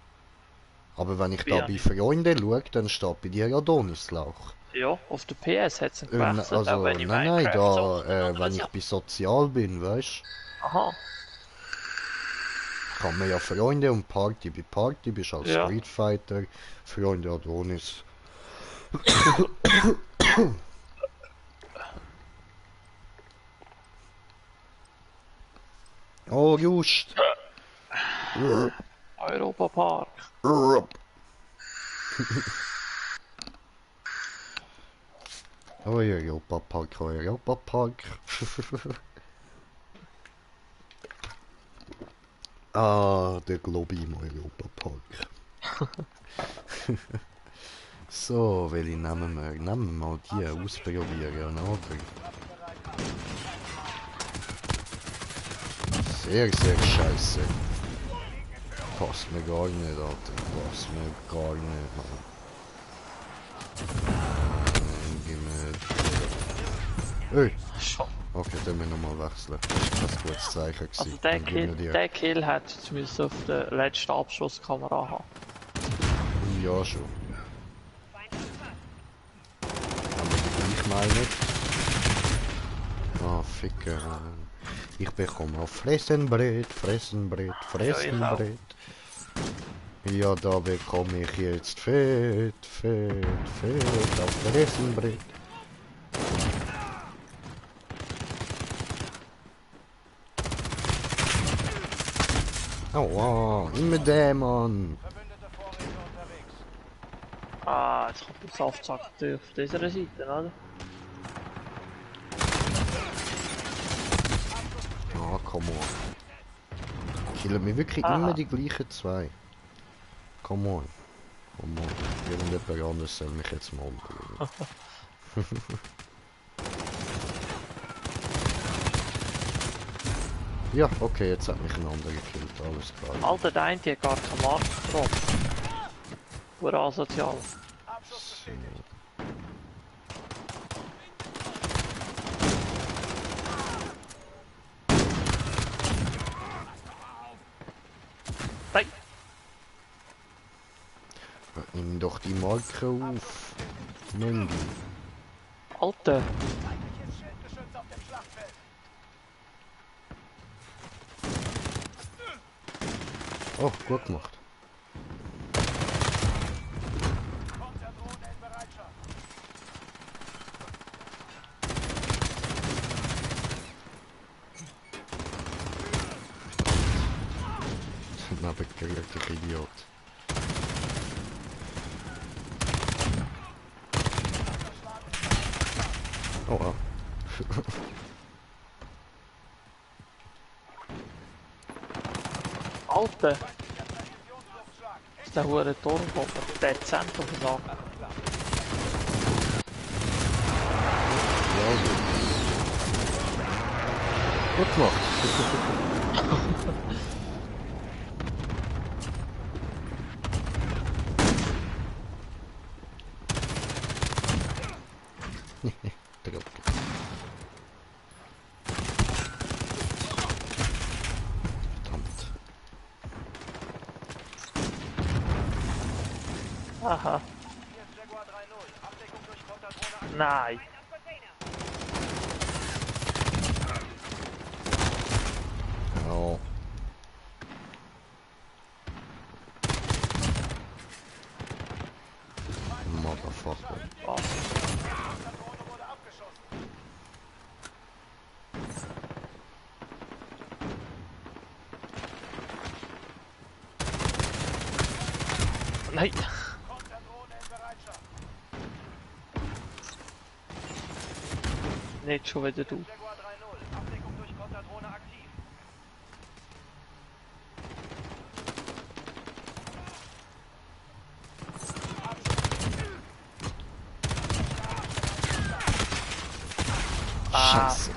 Aber wenn ich da Ja. bei Freunden schaue, dann steht bei dir Adonislauch. Ja, auf der PS hat es ihn gewechselt, Also, auch wenn ich nein, Minecraft da, so wenn ich bei Sozial bin, weißt Aha, kann man ja Freunde und Party. Bei Party bist du als Ja. Street Fighter, Freunde Adonis. Oh, just. Europa Park. Oh, Europapark, Europapark. Ah, der Globi im Europapark. So, welche nehmen wir? Nehmen wir mal die ausprobieren, oder? Sehr, sehr scheiße. Passt mir gar nicht, Alter. Passt mir gar nicht, Mann. Gib mir... Ey! Schon. Okay, dann müssen wir nochmal wechseln. Das war ein gutes Zeichen. Also gewesen. der Dann gib mir Kill, die. der Kill hat jetzt müssen auf der letzten Abschusskamera haben. Ja, schon. Aber ich meine... Ah, Ficker. Ich bekomme auf Fressenbrett, Fressenbrett, Fressenbrett. Ja, da bekomme ich jetzt Fett, Fett, Fett auf Fressenbrett. Aua, immer der Mann. Verbündete Vorräte unterwegs. Ah, jetzt kommt der Saftsack natürlich auf dieser Seite, oder? Ah, come on. Killen mir wirklich Aha. immer die gleichen zwei. Come on. Come on. Irgendjemand anderes soll mich jetzt mal umbringen. Ja, okay, jetzt hat mich ein anderer gekillt, alles klar. Alter, der eine hat gar keinen Markt getroffen. Pur asozial. Abschuss bestätigt. Nein! Nimm doch die Marke auf. Mundi. Alter! Feindliches Schildgeschütz auf dem Schlachtfeld. Oh, gut gemacht. Konterdrohne in Bereitschaft. Nebengerichteter Idiot. Oh, wow. Alter! Präzisionsluftschlag. Ist der hure Turmkoffer dezent auf den Sack. Ja, Gut gemacht. Druck. Verdammt. Aha. Hier ist Jaguar 3-0. Abdeckung durch Konterdrohne. Nein. Ja. Motherfucker. Was? Konterdrohne wurde abgeschossen. Nein. Konterdrohne in Bereitschaft. Nicht schon wieder du. Jaguar 3-0. Abdeckung durch Konterdrohne aktiv. Scheiße.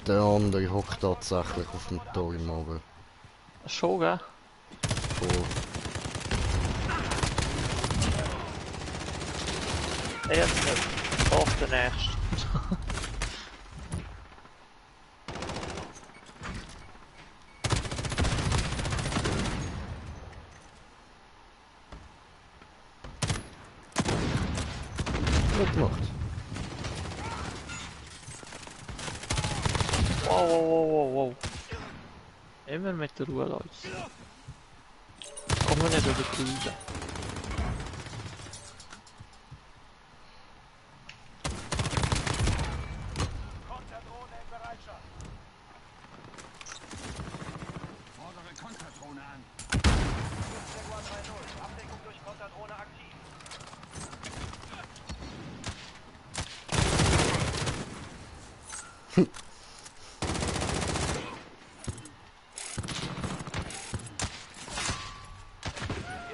Der andere hockt tatsächlich auf dem Turm oben. Schon, gell? Voll. Jetzt nicht. Doch, der nächste. Gut gemacht. Wow, wow, wow, wow, wow. Immer mit der Ruhe, Leute. Kommen wir nicht übertreiben. Konterdrohne in Bereitschaft. Fordere Konterdrohne an. Hier ist Jaguar 3-0. Abdeckung durch Konterdrohne aktiv. Hier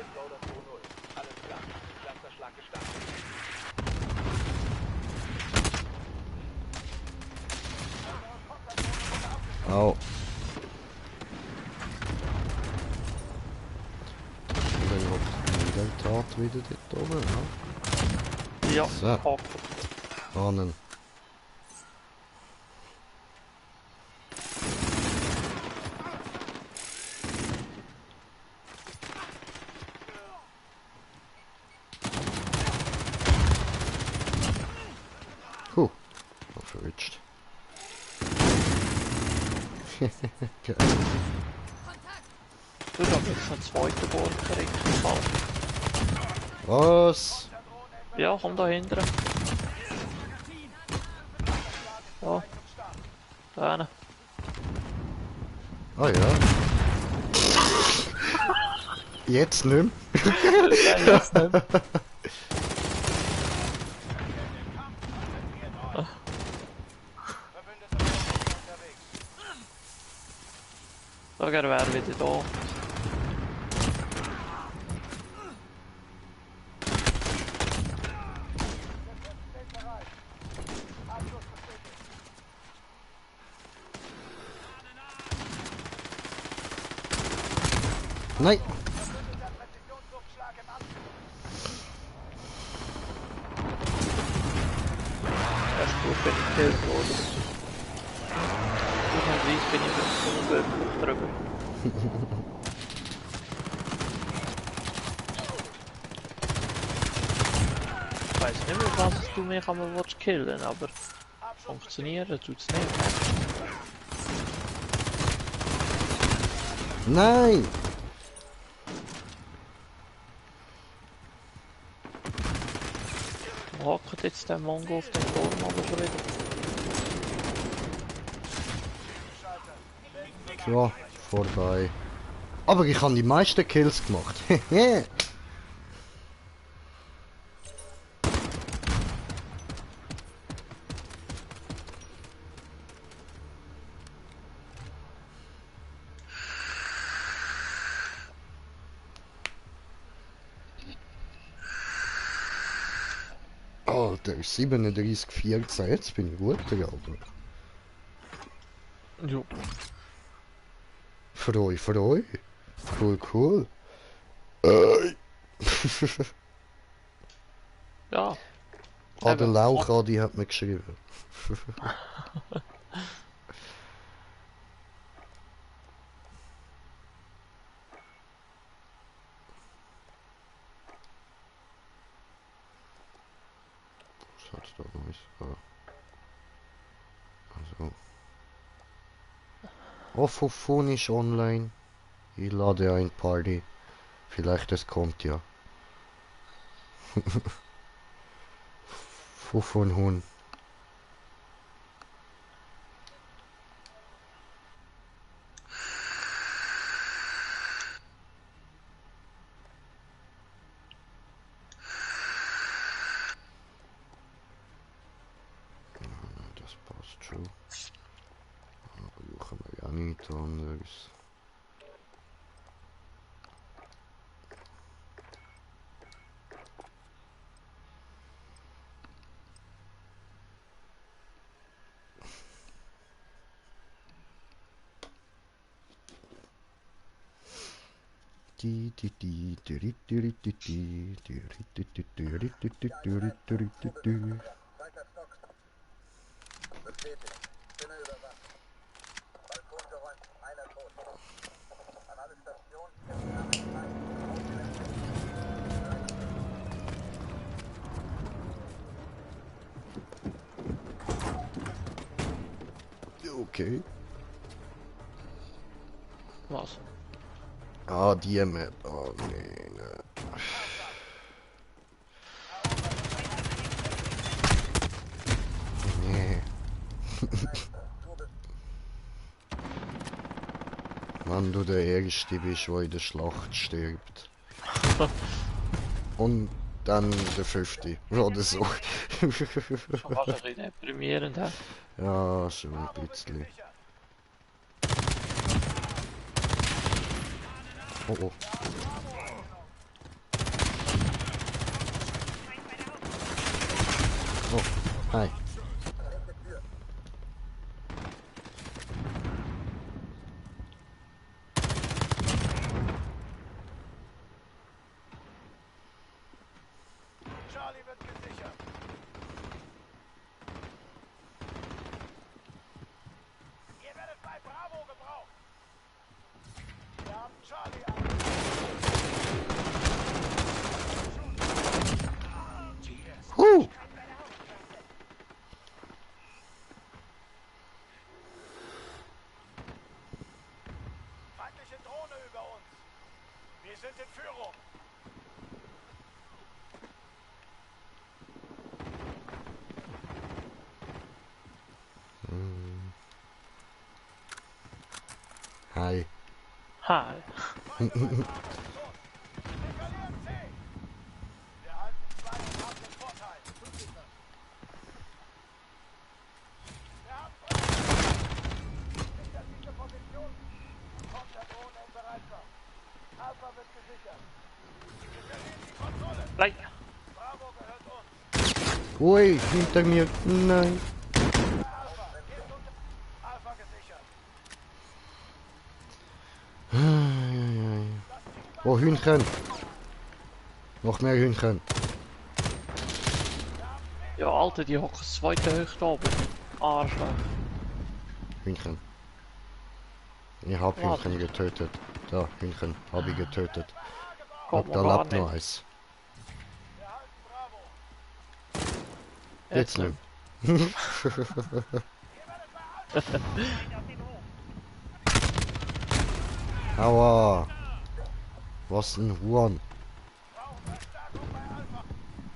ist Loader 2-0. Alles klar. Clusterschlag gestartet. Au. Dann hockt wieder Tat wieder dort oben, ja? Ja, So. Haken. Ahnen. Verrutscht. Geil. Du, da gibt's einen zweiten Bunker in Fall. Was? Ja, komm da hinten. Ja. Da hinten. Ah ja. Jetzt nicht mehr. Ja, jetzt nicht mehr. Verbündete Truppen unterwegs. Da wäre wieder da. Steht bereit. Abschluss bestätigt. Nein. Verbündeter Präzisionsluftschlag im Anflug. Erst gut bin ich gekillt worden. Ausnahmsweise bin ich mit so einem Bunker drüber. Ich weiss nicht mehr, was du mich einmal killen willst, aber funktionieren tut's nicht. Nein. Wo hockt jetzt der Mongo auf dem Turm aber schon wieder? Ja, vorbei. Aber ich habe die meisten Kills gemacht. Alter, 37, 14, jetzt bin ich gut, aber. Jo. Freu, freu. Cool, cool. Äh. Ja. Adel Eben. Lauchadi hat mir geschrieben. Was hat's da Neues? Also. Offofon ist online. Ich lade ein Party. Vielleicht es kommt ja. Von Hund. Das passt schon. Brauchen wir ja nichts anderes. Zweiter Stock. Bestätigt. Spinne überwacht. Balkon geräumt. Einer tot. An alle Stationen. Okay. Was? Ah, die Map. Oh nee, ne. Nee. Mann, du der Erste bist, der in der Schlacht stirbt. Und dann der Fünfte. Oder so. Schon fast ein bisschen deprimierend, hä? Ja, schon ein bisschen. Oh oh. Oh, hi. Charlie wird gesichert. Ihr werdet bei Bravo gebraucht. Wir haben Charlie Huh. feindliche Drohne über uns. Wir sind in Führung. Hi. Hi. Wir verlieren C. Wir halten 2 und haben den Vorteil. Wir haben sichert diese Position. Konterdrohne in Bereitschaft. Alpha wird gesichert. Wir verlieren die Kontrolle. Bleib. Bravo gehört uns. Ui, hinter mir. Nein. Alpha, geht unter. Alpha gesichert. Oh, Hühnchen. Noch mehr Hühnchen. Ja, Alter, die hocken das zweite Höchst oben. Arschloch. Hühnchen. Ich hab Warte. Hühnchen getötet. Da, Hühnchen, hab ich getötet. Kommt Hab da man gar lebt noch nicht. eins. Wir halten Bravo. Jetzt nicht. Aua. Was ein Huren. Brauchen Verstärkung bei Alpha.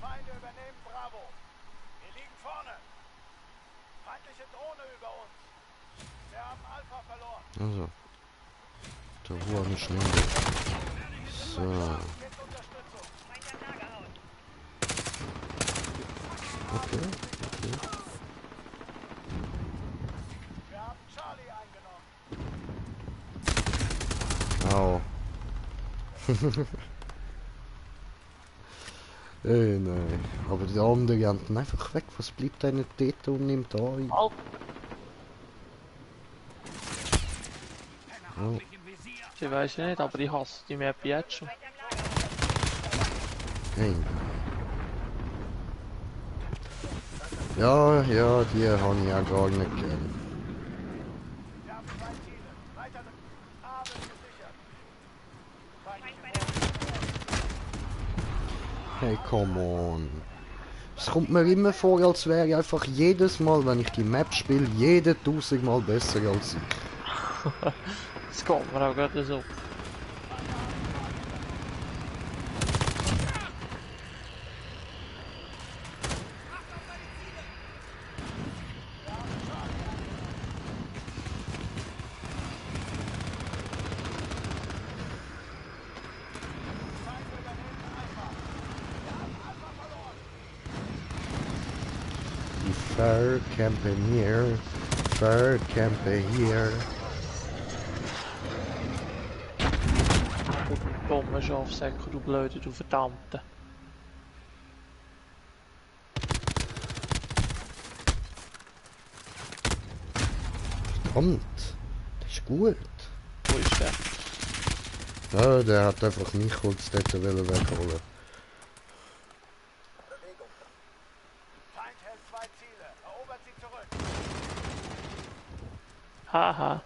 Feinde übernehmen Bravo. Wir liegen vorne. Feindliche Drohne über uns. Wir haben Alpha verloren. Also. Der Huren ist schnell. So. Jetzt Unterstützung. Okay. Wir haben Charlie eingenommen. Au. Nein. Aber die anderen rennen einfach weg. Was bleibt denn dort und nimmt ein? Alter. Feindlich im Visier. Sie weiß ich nicht, aber ich hasse die Map jetzt schon. Hey. Ja, ja, die habe ich auch gar nicht gern. Wir haben 2 Ziele. Weiter A wird gesichert. Hey, come on. Es kommt mir immer vor, als wäre ich einfach jedes Mal, wenn ich die Map spiele, jede 1000 Mal besser als ich. Das geht mir auch gerade so. Die Verkämpfe hier, Verkämpfe hier. Du dummer Schafsäcker, du blöde, du verdammte. Kommt, das ist gut. Wo ist der? Ja, der hat einfach mich kurz dort wegholen. Feind hält 2 Ziele. Erobert sie zurück. Haha.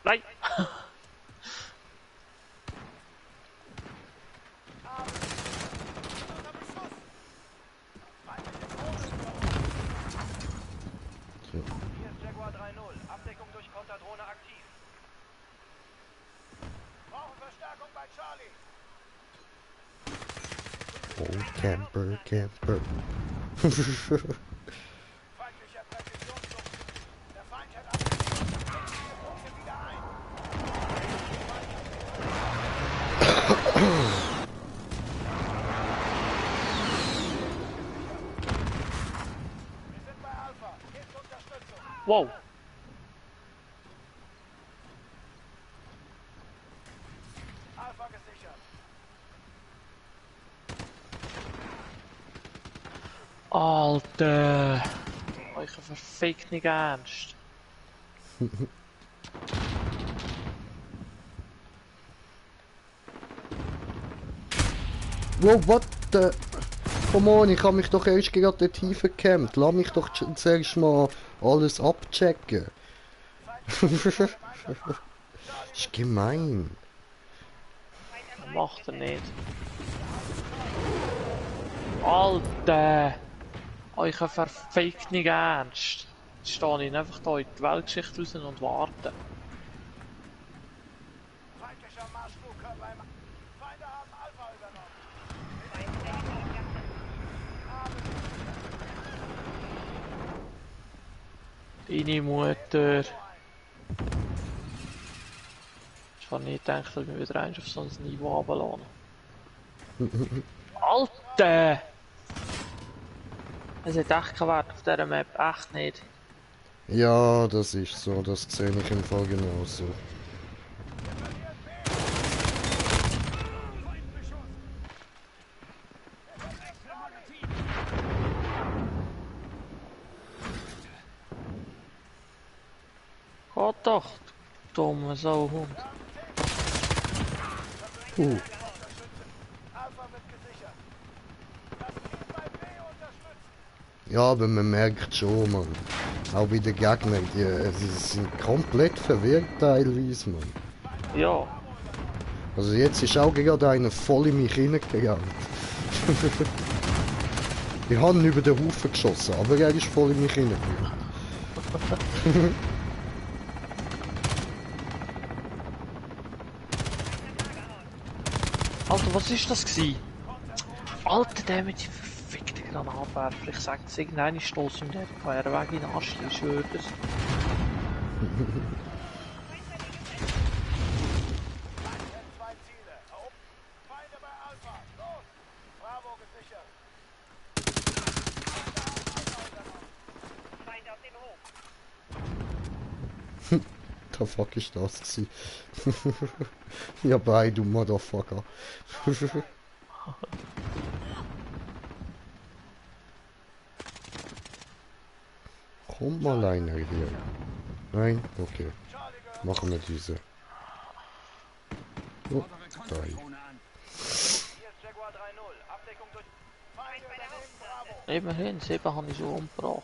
Nein! Unter Beschuss. Feindliches Drohnen. So. Hier ist Jaguar 3-0. Abdeckung durch Konterdrohne aktiv. Brauchen Verstärkung bei Charlie. Oh, Camper, Camper. Feindlicher Präzisionsluft. Der Feind hat alle Punkte wieder ein. Wir sind bei Alpha. Gebt Unterstützung. Wow! Alpha gesichert. Alter! Euch verfickt nicht ernst. Wow, what the... Come on, ich habe mich doch erst gerade dort hingecampt. Lass mich doch zuerst mal alles abchecken. Das ist gemein. Macht er nicht. Alter! Euch verfickt nicht ernst. Jetzt stehe ich einfach da in die Weltgeschichte raus und warte. Feindlicher Marschflugkörper im... Feinde haben Alpha übernommen. Deine Mutter. Ich habe nicht gedacht, dass wir wieder eins auf so ein Niveau runterlassen. Alter! Es hat echt keinen Wert auf dieser Map, echt nicht. Ja, das ist so, das sehe ich im Fall genauso. Gott doch, du dummer Sauhund. Alpha wird gesichert. Das Team bei B unterstützt. Ja, aber man merkt schon, man. Auch bei den Gegnern, sie sind komplett verwirrt teilweise, man. Ja, Also jetzt ist auch gerade einer voll in mich hineingegangen. Ich habe ihn über den Haufen geschossen, aber er ist voll in mich hineingegangen. Alter, was ist das gsi? Alter, der mit dem verfickten Granatwerfer. Ich sag das, irgendeine stoß ihm der Querweg in den Arsch, ich schwöre das. Feind hält 2 Ziele. Feinde bei Alpha. Los. Bravo gesichert. Feinde auf dem Hof. The fuck ist das gewesen? Ja, bei du Motherfucker. Komm mal einer hier. Nein? Okay. Charlie gehört. Machen wir diese. Oh, Fordere Konterdrohne an. Hier ist Jaguar 3-0. Abdeckung durch... Feinde übernehmen Bravo. Immerhin, 7 habe ich schon umgebracht.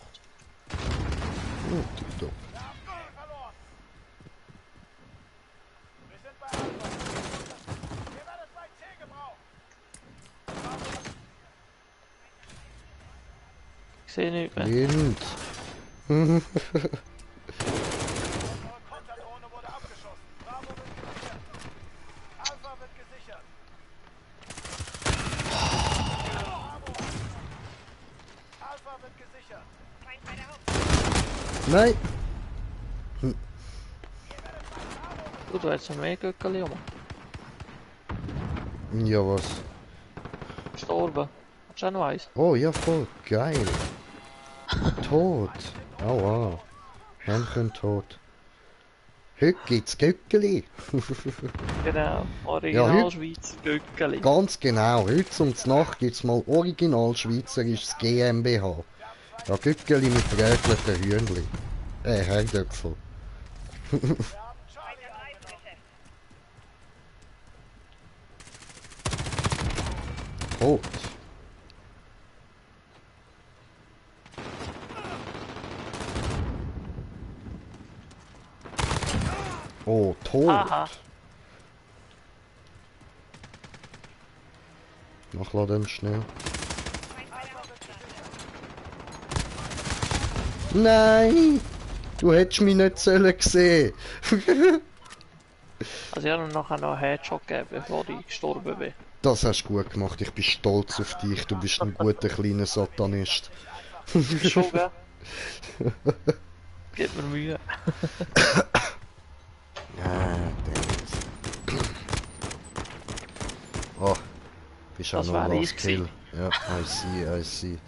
oh tipptopp. Wir haben C verloren. Wir sind bei Alpha. Wir werden bei C gebraucht. Ich sehe nichts mehr. Wind. Unsere Konterdrohne wurde abgeschossen. Bravo wird gesichert. Alpha wird gesichert. Bravo. Alpha wird gesichert. Nein! Du hast noch mehr Göckeli um. Ja, was? Gestorben. Hast du auch noch eins? Oh, ja, voll geil. Tot. Aua. Hähnchen tot. Heute gibt's Göckeli. Genau, original heute- Schweizer Göckeli. Ganz genau. Heute zum Nacht gibt's mal original schweizerisches GmbH. Ja, Göckeli mit gerätelten Hühnli. Herdöpfel. Wir haben Charlie eingenommen. Tot. Oh, tot. Aha. Nachladen schnell. Nein! Du hättest mich nicht sollen sehen. Also ich habe ihm nachher noch einen Headshot gegeben, bevor ich gestorben bin. Das hast du gut gemacht. Ich bin stolz auf dich. Du bist ein guter kleiner Satanist. Schon, gell? Gibt mir Mühe. Oh, bist auch Das noch war last ich kill. Ja, I see. Easy.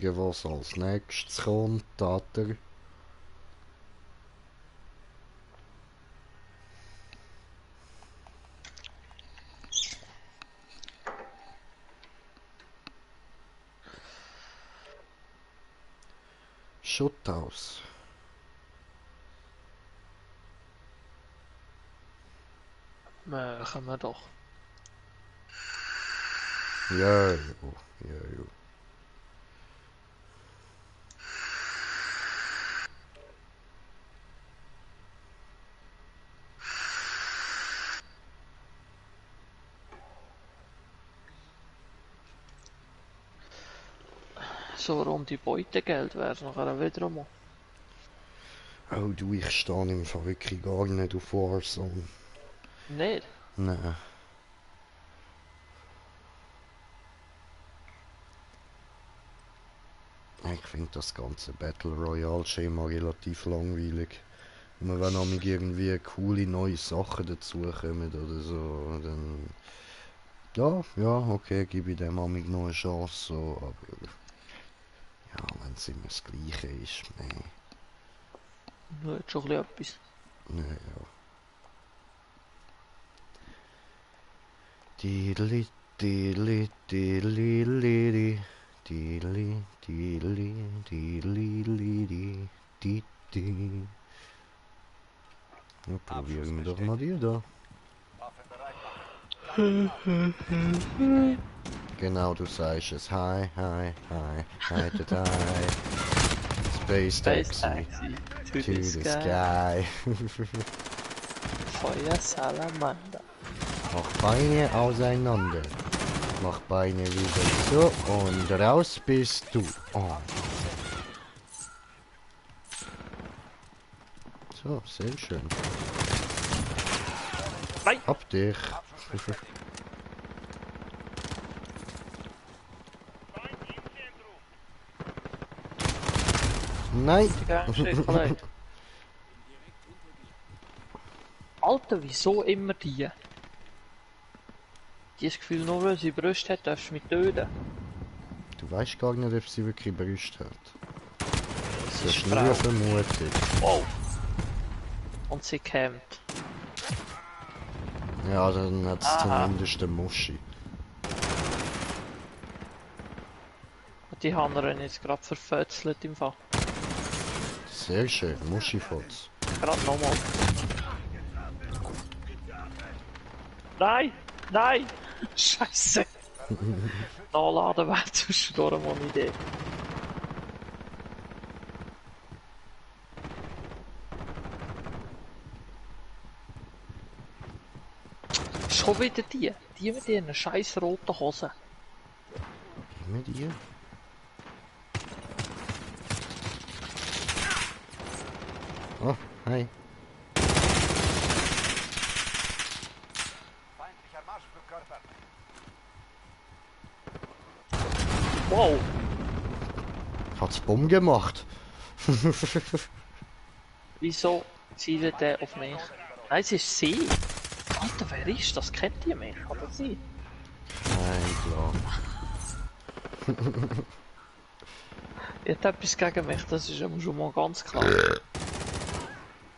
Schauen, was als nächstes kommt, Tater. Schutthaus. Machen wir doch. Ja, ja. So rund die Beutegeld wäre es nachher wieder mal. Oh du, ich stehe im Fall wirklich gar nicht auf Warzone. Nicht? Nein. Ich finde das ganze Battle Royale Schema relativ langweilig. Und wenn auch irgendwie coole neue Sachen dazukommen oder so, dann... Ja, okay, gebe ich dem amig noch eine Chance, so, aber... Ja, wenn es immer das Gleiche ist, nee. Ja, jetzt schon ein bisschen etwas. Nee, ja. Diddly, diddly, diddly, diddly, diddly, diddly, diddly, diddly, diddly. Ja, probieren wir doch mal die da. Genau, du sagst es. Hi, hi, hi, hi, hi, hi. Space Space Taxi Taxi to the sky. sky. Feuer Salamander. Mach Beine auseinander. Mach Beine wieder so und raus bist du. Oh. So, sehr schön. Nein! Hab dich. Nein. Alter, wieso immer die? die das Gefühl, nur weil sie Brüste hat, darfst du mich töten. Du weißt gar nicht, ob sie wirklich Brüste hat. Das Das ist ist nur eine Frau. Vermutung. Wow. Und sie kämmt. Ja, dann hat es Aha. zumindest eine Muschi. Und die haben ihn jetzt gerade verfötzelt im Fall. Sehr schön, Muschi-Fotz. Gerade nochmal. Nein! Nein! Scheiße! Nachladen wäre zwischendurch mal eine Idee. Schon wieder die. Die mit ihren scheiß roten Hosen. Mit ihr? Oh, hi. Feindlicher Marschflugkörper. Wow! Hat's Bumm gemacht. Wieso zielt der auf mich? Nein, es ist sie! Alter, wer ist das? Kennt ihr mich? Oder sie? Nein, klar. Ihr habt etwas gegen mich, das ist aber schon mal ganz klar.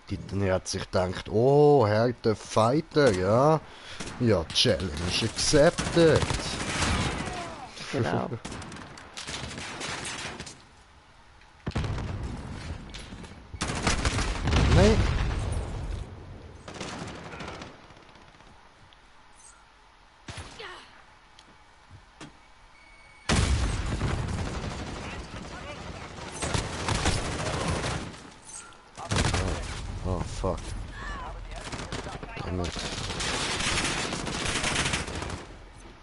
Die hat sich gedacht, oh, harter Fighter, ja. Ja, Challenge accepted. Genau. Nein. Oh, fuck. Damit.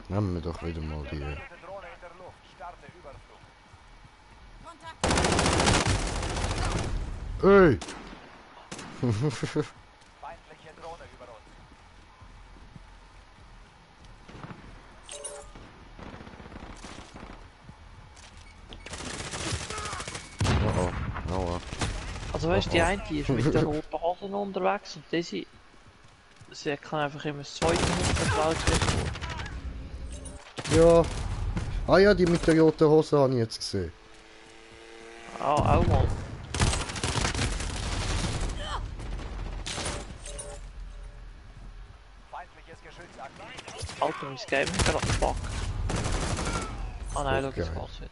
Nehmen wir doch wieder mal die. Drohne in der Luft. Starte Überflug. Ey! Feindliche Drohne über uns. Oh oh, aua. Also weißt du, die eine die ist mit den roten Hosen unterwegs und diese... Sie kann einfach immer das zweite Muster Ja. Ah ja, die mit der roten Hose habe ich jetzt gesehen. Ah, auch mal. Feindliches Geschütz aktiv. Alter, mein Game ist gerade fuck. Ah nein, Okay. schau, das war's wieder.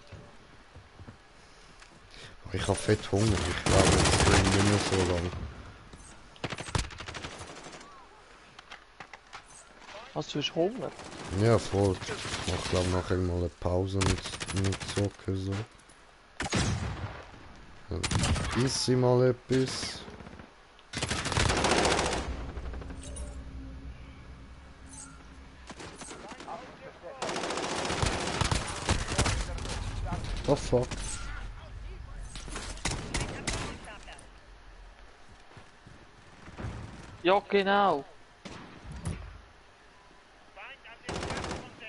Ich habe fett Hunger, ich glaube, jetzt bin ich nicht mehr so lang. Hast du Hunger? Ja, voll. Ich mach glaube nachher mal eine Pause mit Zocken so. Dann iss ich mal etwas. Oh fuck. Ja, genau.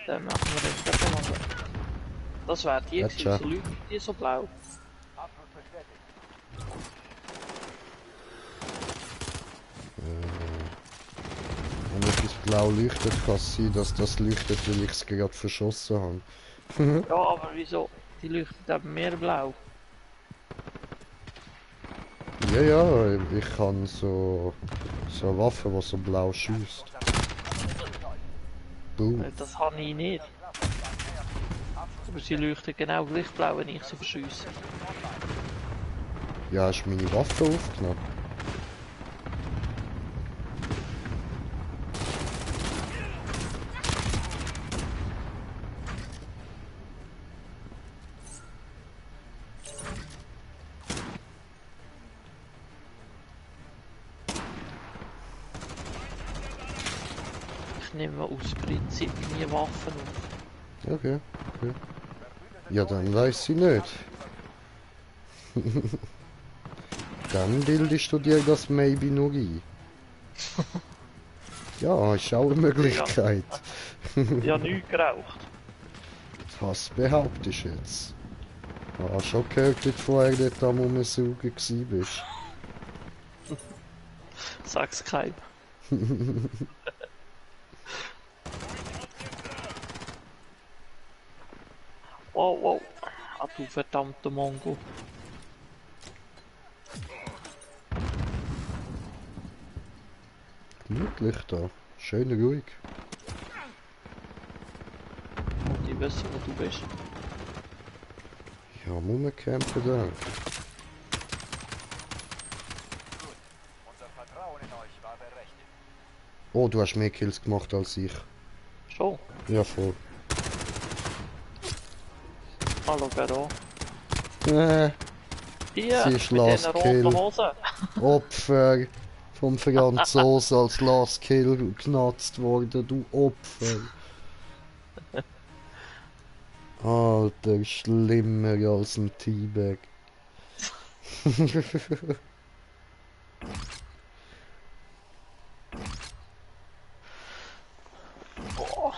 Dann machen wir das doch mal so. Das wäre die gewesen, Gotcha. so leuchtet die so blau. Abflug bestätigt. Wenn etwas blau leuchtet, kann es sein, dass das leuchtet, weil ich es gerade verschossen habe. Ja, aber wieso? Die leuchtet eben mehr blau. Ja, ja, ich kann so eine Waffe, die so blau schießt. Boom. Das habe ich nicht. Aber sie leuchtet genau gleich blau, wenn ich sie verschiesse. Ja, hast du meine Waffe aufgenommen? Ich nehme aus Prinzip nie Waffen auf. Okay, okay. Ja, dann weiß ich nicht. Dann bildest du dir das maybe nur ein. Ja, ist auch eine Möglichkeit. Ich habe nichts geraucht. Was behauptest du jetzt? Ich habe schon gehört, wie du vorher dort am Rumsaugen gewesen bist. Sag's keinem. Wow, wow. Ah, du verdammter Mongo. Gemütlich da. Schön ruhig. Und die wissen, wo du bist. Ja, rumcampen da. Unser Vertrauen in euch war berechtigt. Oh, du hast mehr Kills gemacht als ich. Schon. Ja, voll. Hallo, Garo. Hier, Sie mit ist diesen Last roten Kill. Hosen. Opfer vom Franzosen als Last Kill genutzt worden, du Opfer. Alter, schlimmer als ein Teabag. Boah.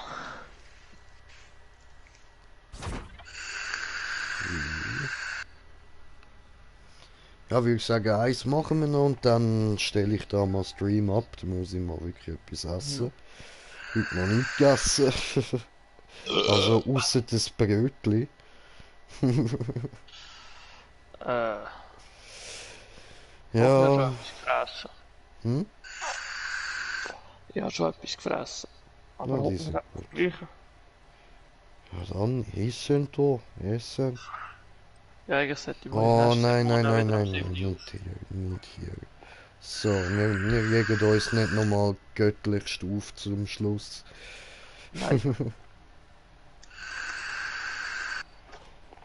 Ja, würde ich sagen, eins machen wir noch und dann stelle ich da mal Stream ab. Da muss ich mal wirklich etwas essen. Heute noch nicht gegessen. Also ausser das Brötli. Ich habe Ja. schon etwas gefressen. Hm? Ich habe schon etwas gefressen. Aber Ja, die hoffen sind wir gut. gleich. Ja dann, essen da. Essen. Ja, eigentlich sollte ich mal Oh nächste nein, nein, Woche nein, wieder am nein, nein, 7. nicht hier, nicht hier. So, wir legen uns nicht nochmal göttlichst auf zum Schluss. Nein.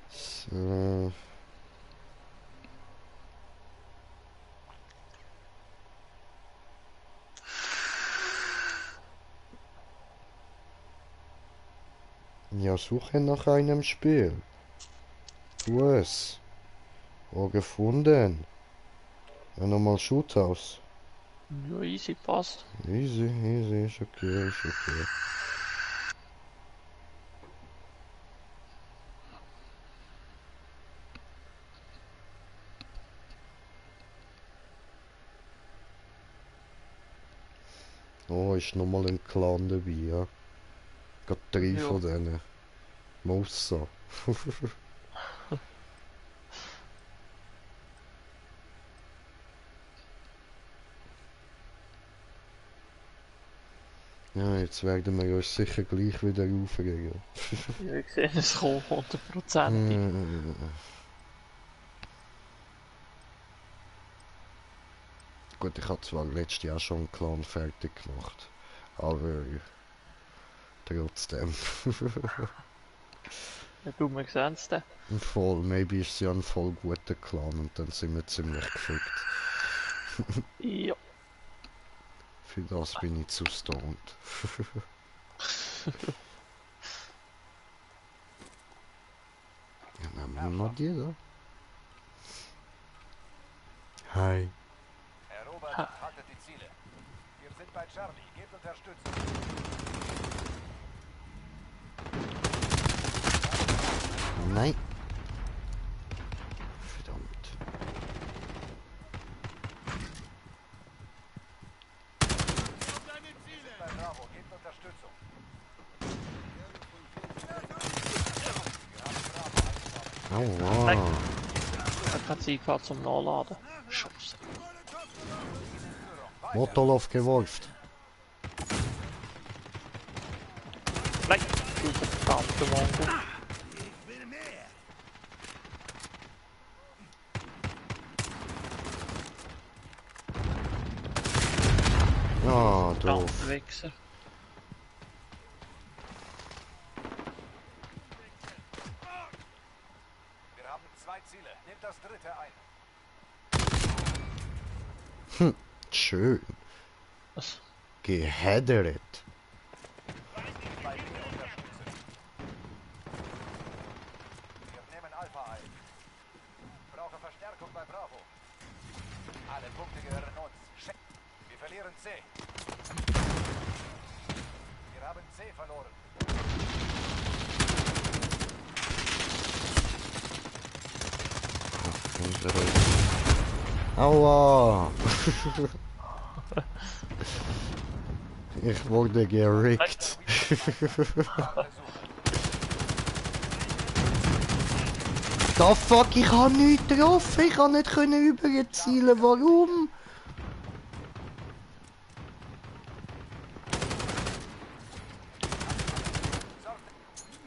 So. Ja, suche nach einem Spiel. Tu es. Oh, gefunden. Ja, nochmal Shoothouse. Ja, easy, passt. Easy, easy, ist okay, ist okay. Oh, ist nochmal ein Clan dabei, ja. Gerade 3 Ja. von denen. Muss so. Ja, jetzt werden wir uns sicher gleich wieder aufregen. Ja, ich sehe es kommt 100%. Gut, ich habe zwar letztes Jahr schon einen Clan fertig gemacht, aber trotzdem. Ja, du, wir sehen es dann. Voll, maybe ist es ja ein voll guter Clan und dann sind wir ziemlich gefickt. Ja. Für das bin ich zu stoned. Ja, nehmen wir mal die da. Hi. Erobert und haltet die Ziele. Wir sind bei Charlie. Gebt Unterstützung. Nein. Verdammt. Wir sind bei Bravo. Gebt Unterstützung. Wir haben Bravo eingenommen. Aua. Ich habe keine Zeit gehabt zum Nachladen. Scheiße. Motolov geworfen. Nein, du verdammter Mongo. Ah, doof. Verdammter Wichser. Wir haben 2 Ziele. Nehmt das dritte ein. Schön. Was? Geheadert. Bei mir unterstützen. Wir nehmen Alpha ein. Brauche Verstärkung bei Bravo. Alle Punkte gehören uns. Wir verlieren C. Wir haben C verloren. Aua! Ich wurde gerickt. Da fuck, ich hab nichts getroffen. Ich kann nicht überzielen. Warum?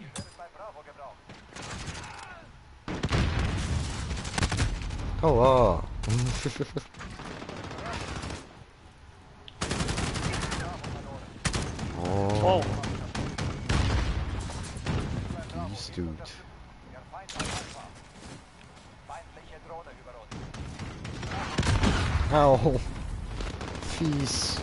Ihr werdet bei Bravo gebraucht. Aua. Oh, Oh, dies Dude. Der Feind hat Alpha. Feindliche Drohne über uns. Au. Fies.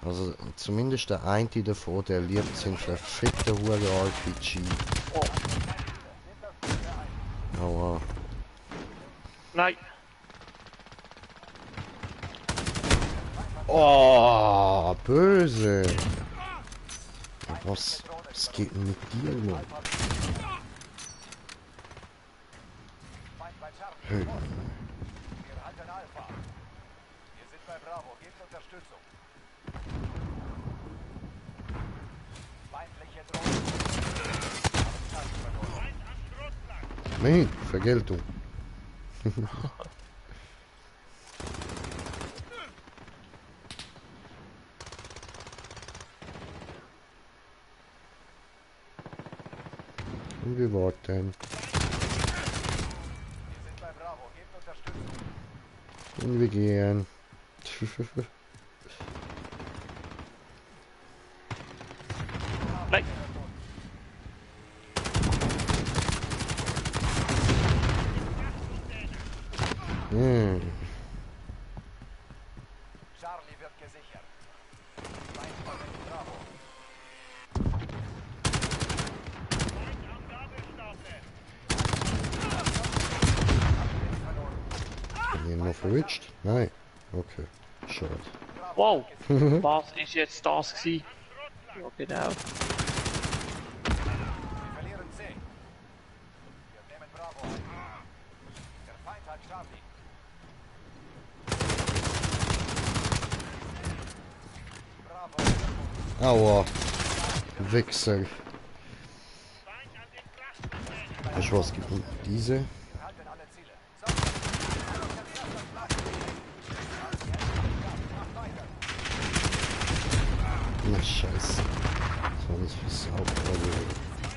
Also zumindest der eine davon, der liebt seinen verfickten Hure-RPG. Aua. nein. Oh, böse. Was geht denn mit dir los? Feind bei Charlie. Hey. Wir halten Alpha. Wir sind bei Bravo. Gebt Unterstützung. Feindliche Drohne. Nein, Vergeltung. Und wir warten. Wir sind bei Bravo. Gebt Unterstützung. Und wir gehen. Nein. Hm. Charlie wird gesichert. Feind verwendet Bravo. Haben wir ihn noch verwitscht? Nein. Okay. Schade. Wow, was ist jetzt das gewesen? Ja, genau. Wir verlieren C. Wir nehmen Bravo ein. Der Feind hat Charlie. Bravo. Aua. Wichser. Weißt du was, gibt mir diese? Wir halten alle Ziele. So. Na scheiße. So was versaut.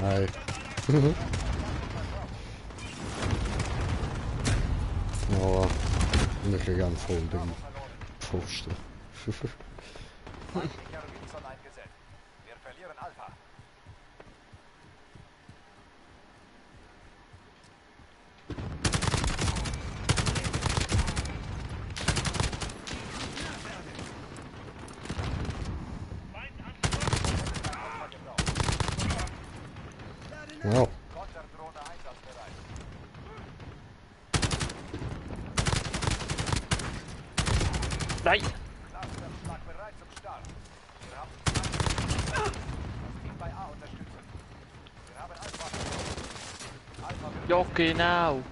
Hi. Aua. Ich krieg einen voll den Pfosten. Feindlicher Wilson eingesetzt. Wir verlieren Alpha. Wow. Konterdrohne einsatzbereit. Nein. Clusterschlag bereit zum Start. Wir haben das Team bei A unterstützen. Wir haben Alpha. Alpha wird Ja, genau.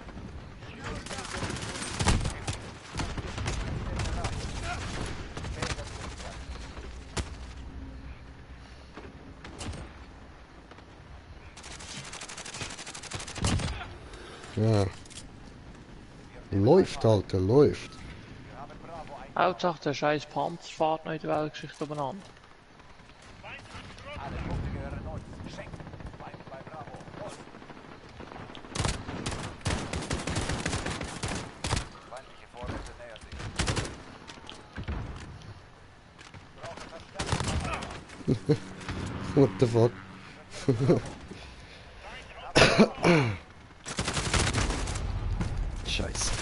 Ja. Läuft, Alter, läuft. Wir haben Bravo ein. Hauptsache der scheiß Panzer fährt noch in der Weltgeschichte umeinander. Alle Punkte gehören uns. Schenkt. Feind bei Bravo. Los. Feindliche Vorräte nähern sich. Brauche Verstärkung. What the fuck? Scheiße.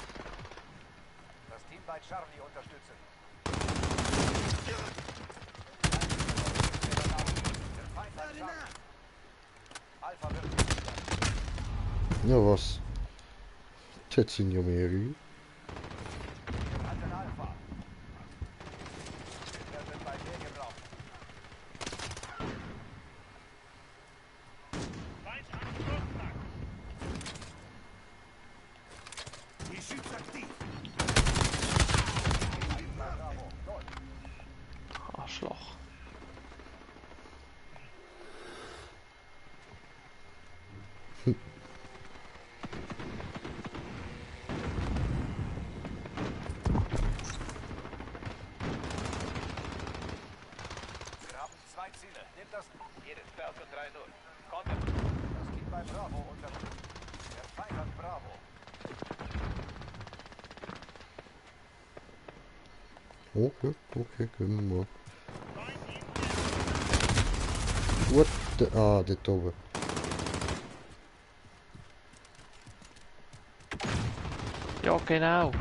Das Team bei Charlie unterstützen. Der Feind hat Charlie. Alpha wird gesichert. Ja, was? Tetsinho Meri. Wir halten Alpha. Wir sind bei B gebraucht. Arschloch. Wir haben 2 Ziele. Nehmt das. Jedes Falcon 3-0. Konter. Das geht bei Bravo unter. Der Feind hat Bravo. Okay, okay, können wir mal. What the... Ah, dort oben. Ja, genau.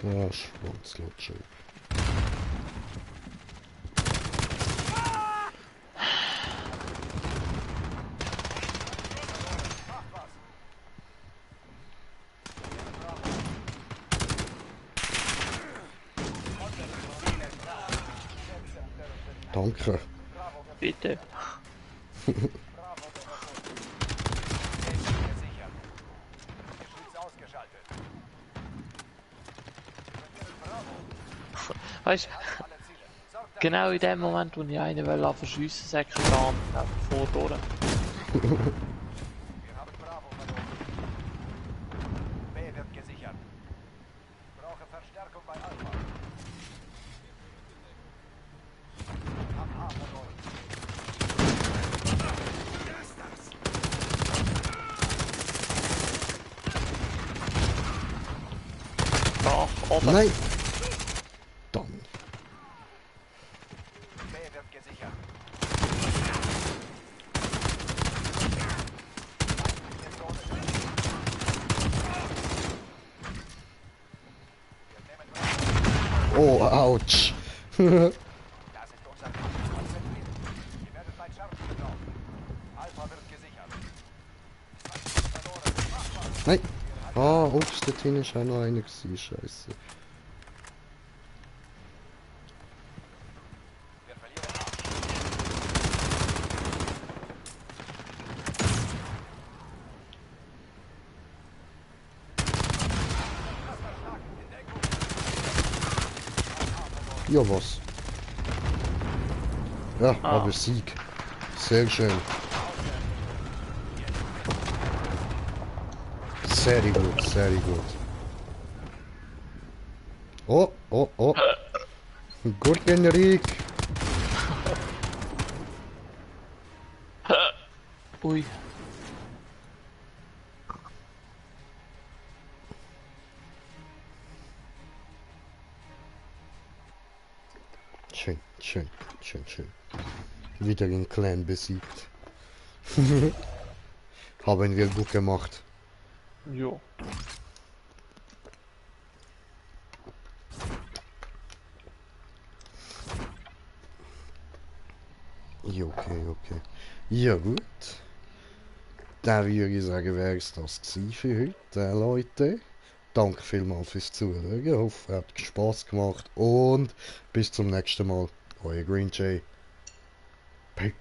Ah, Schwanzlutscher. Danke. Bitte. Bravo, der Gesichert. Geschütz ausgeschaltet. Bravo. Weißt du, Alle Ziele. Sorgt dafür. genau in dem Moment, wo ich einen verschiessen wollte, sag ich dann einfach vor. Wir haben Bravo verloren. B wird gesichert. Brauche Verstärkung bei Alpha. Hab A verloren. Ach, oben. Nein! Dann. B wird gesichert. Oh, ouch! Das ist unser Kampf. Konzentriert. Ihr werdet bei Charlie gebraucht. Alpha wird gesichert. Verloren. Machbar. Nein! Ah, ups, dort hinten ist auch noch einer gewesen, scheiße. Wir verlieren A. Ja, was? Ja, Ah. aber Sieg. Sehr schön. Sehr gut, sehr gut. Oh, oh, oh. Gut, Henrik. Ui. Schön, schön, schön, schön. Wieder den Clan besiegt. Haben wir gut gemacht. Jo. Ja, okay, okay. Ja, gut. Dann würde ich sagen, wäre es das gewesen für heute, Leute. Danke vielmals fürs Zuhören. Ich hoffe, es hat Spaß gemacht und bis zum nächsten Mal. Euer Green Jay. Peace.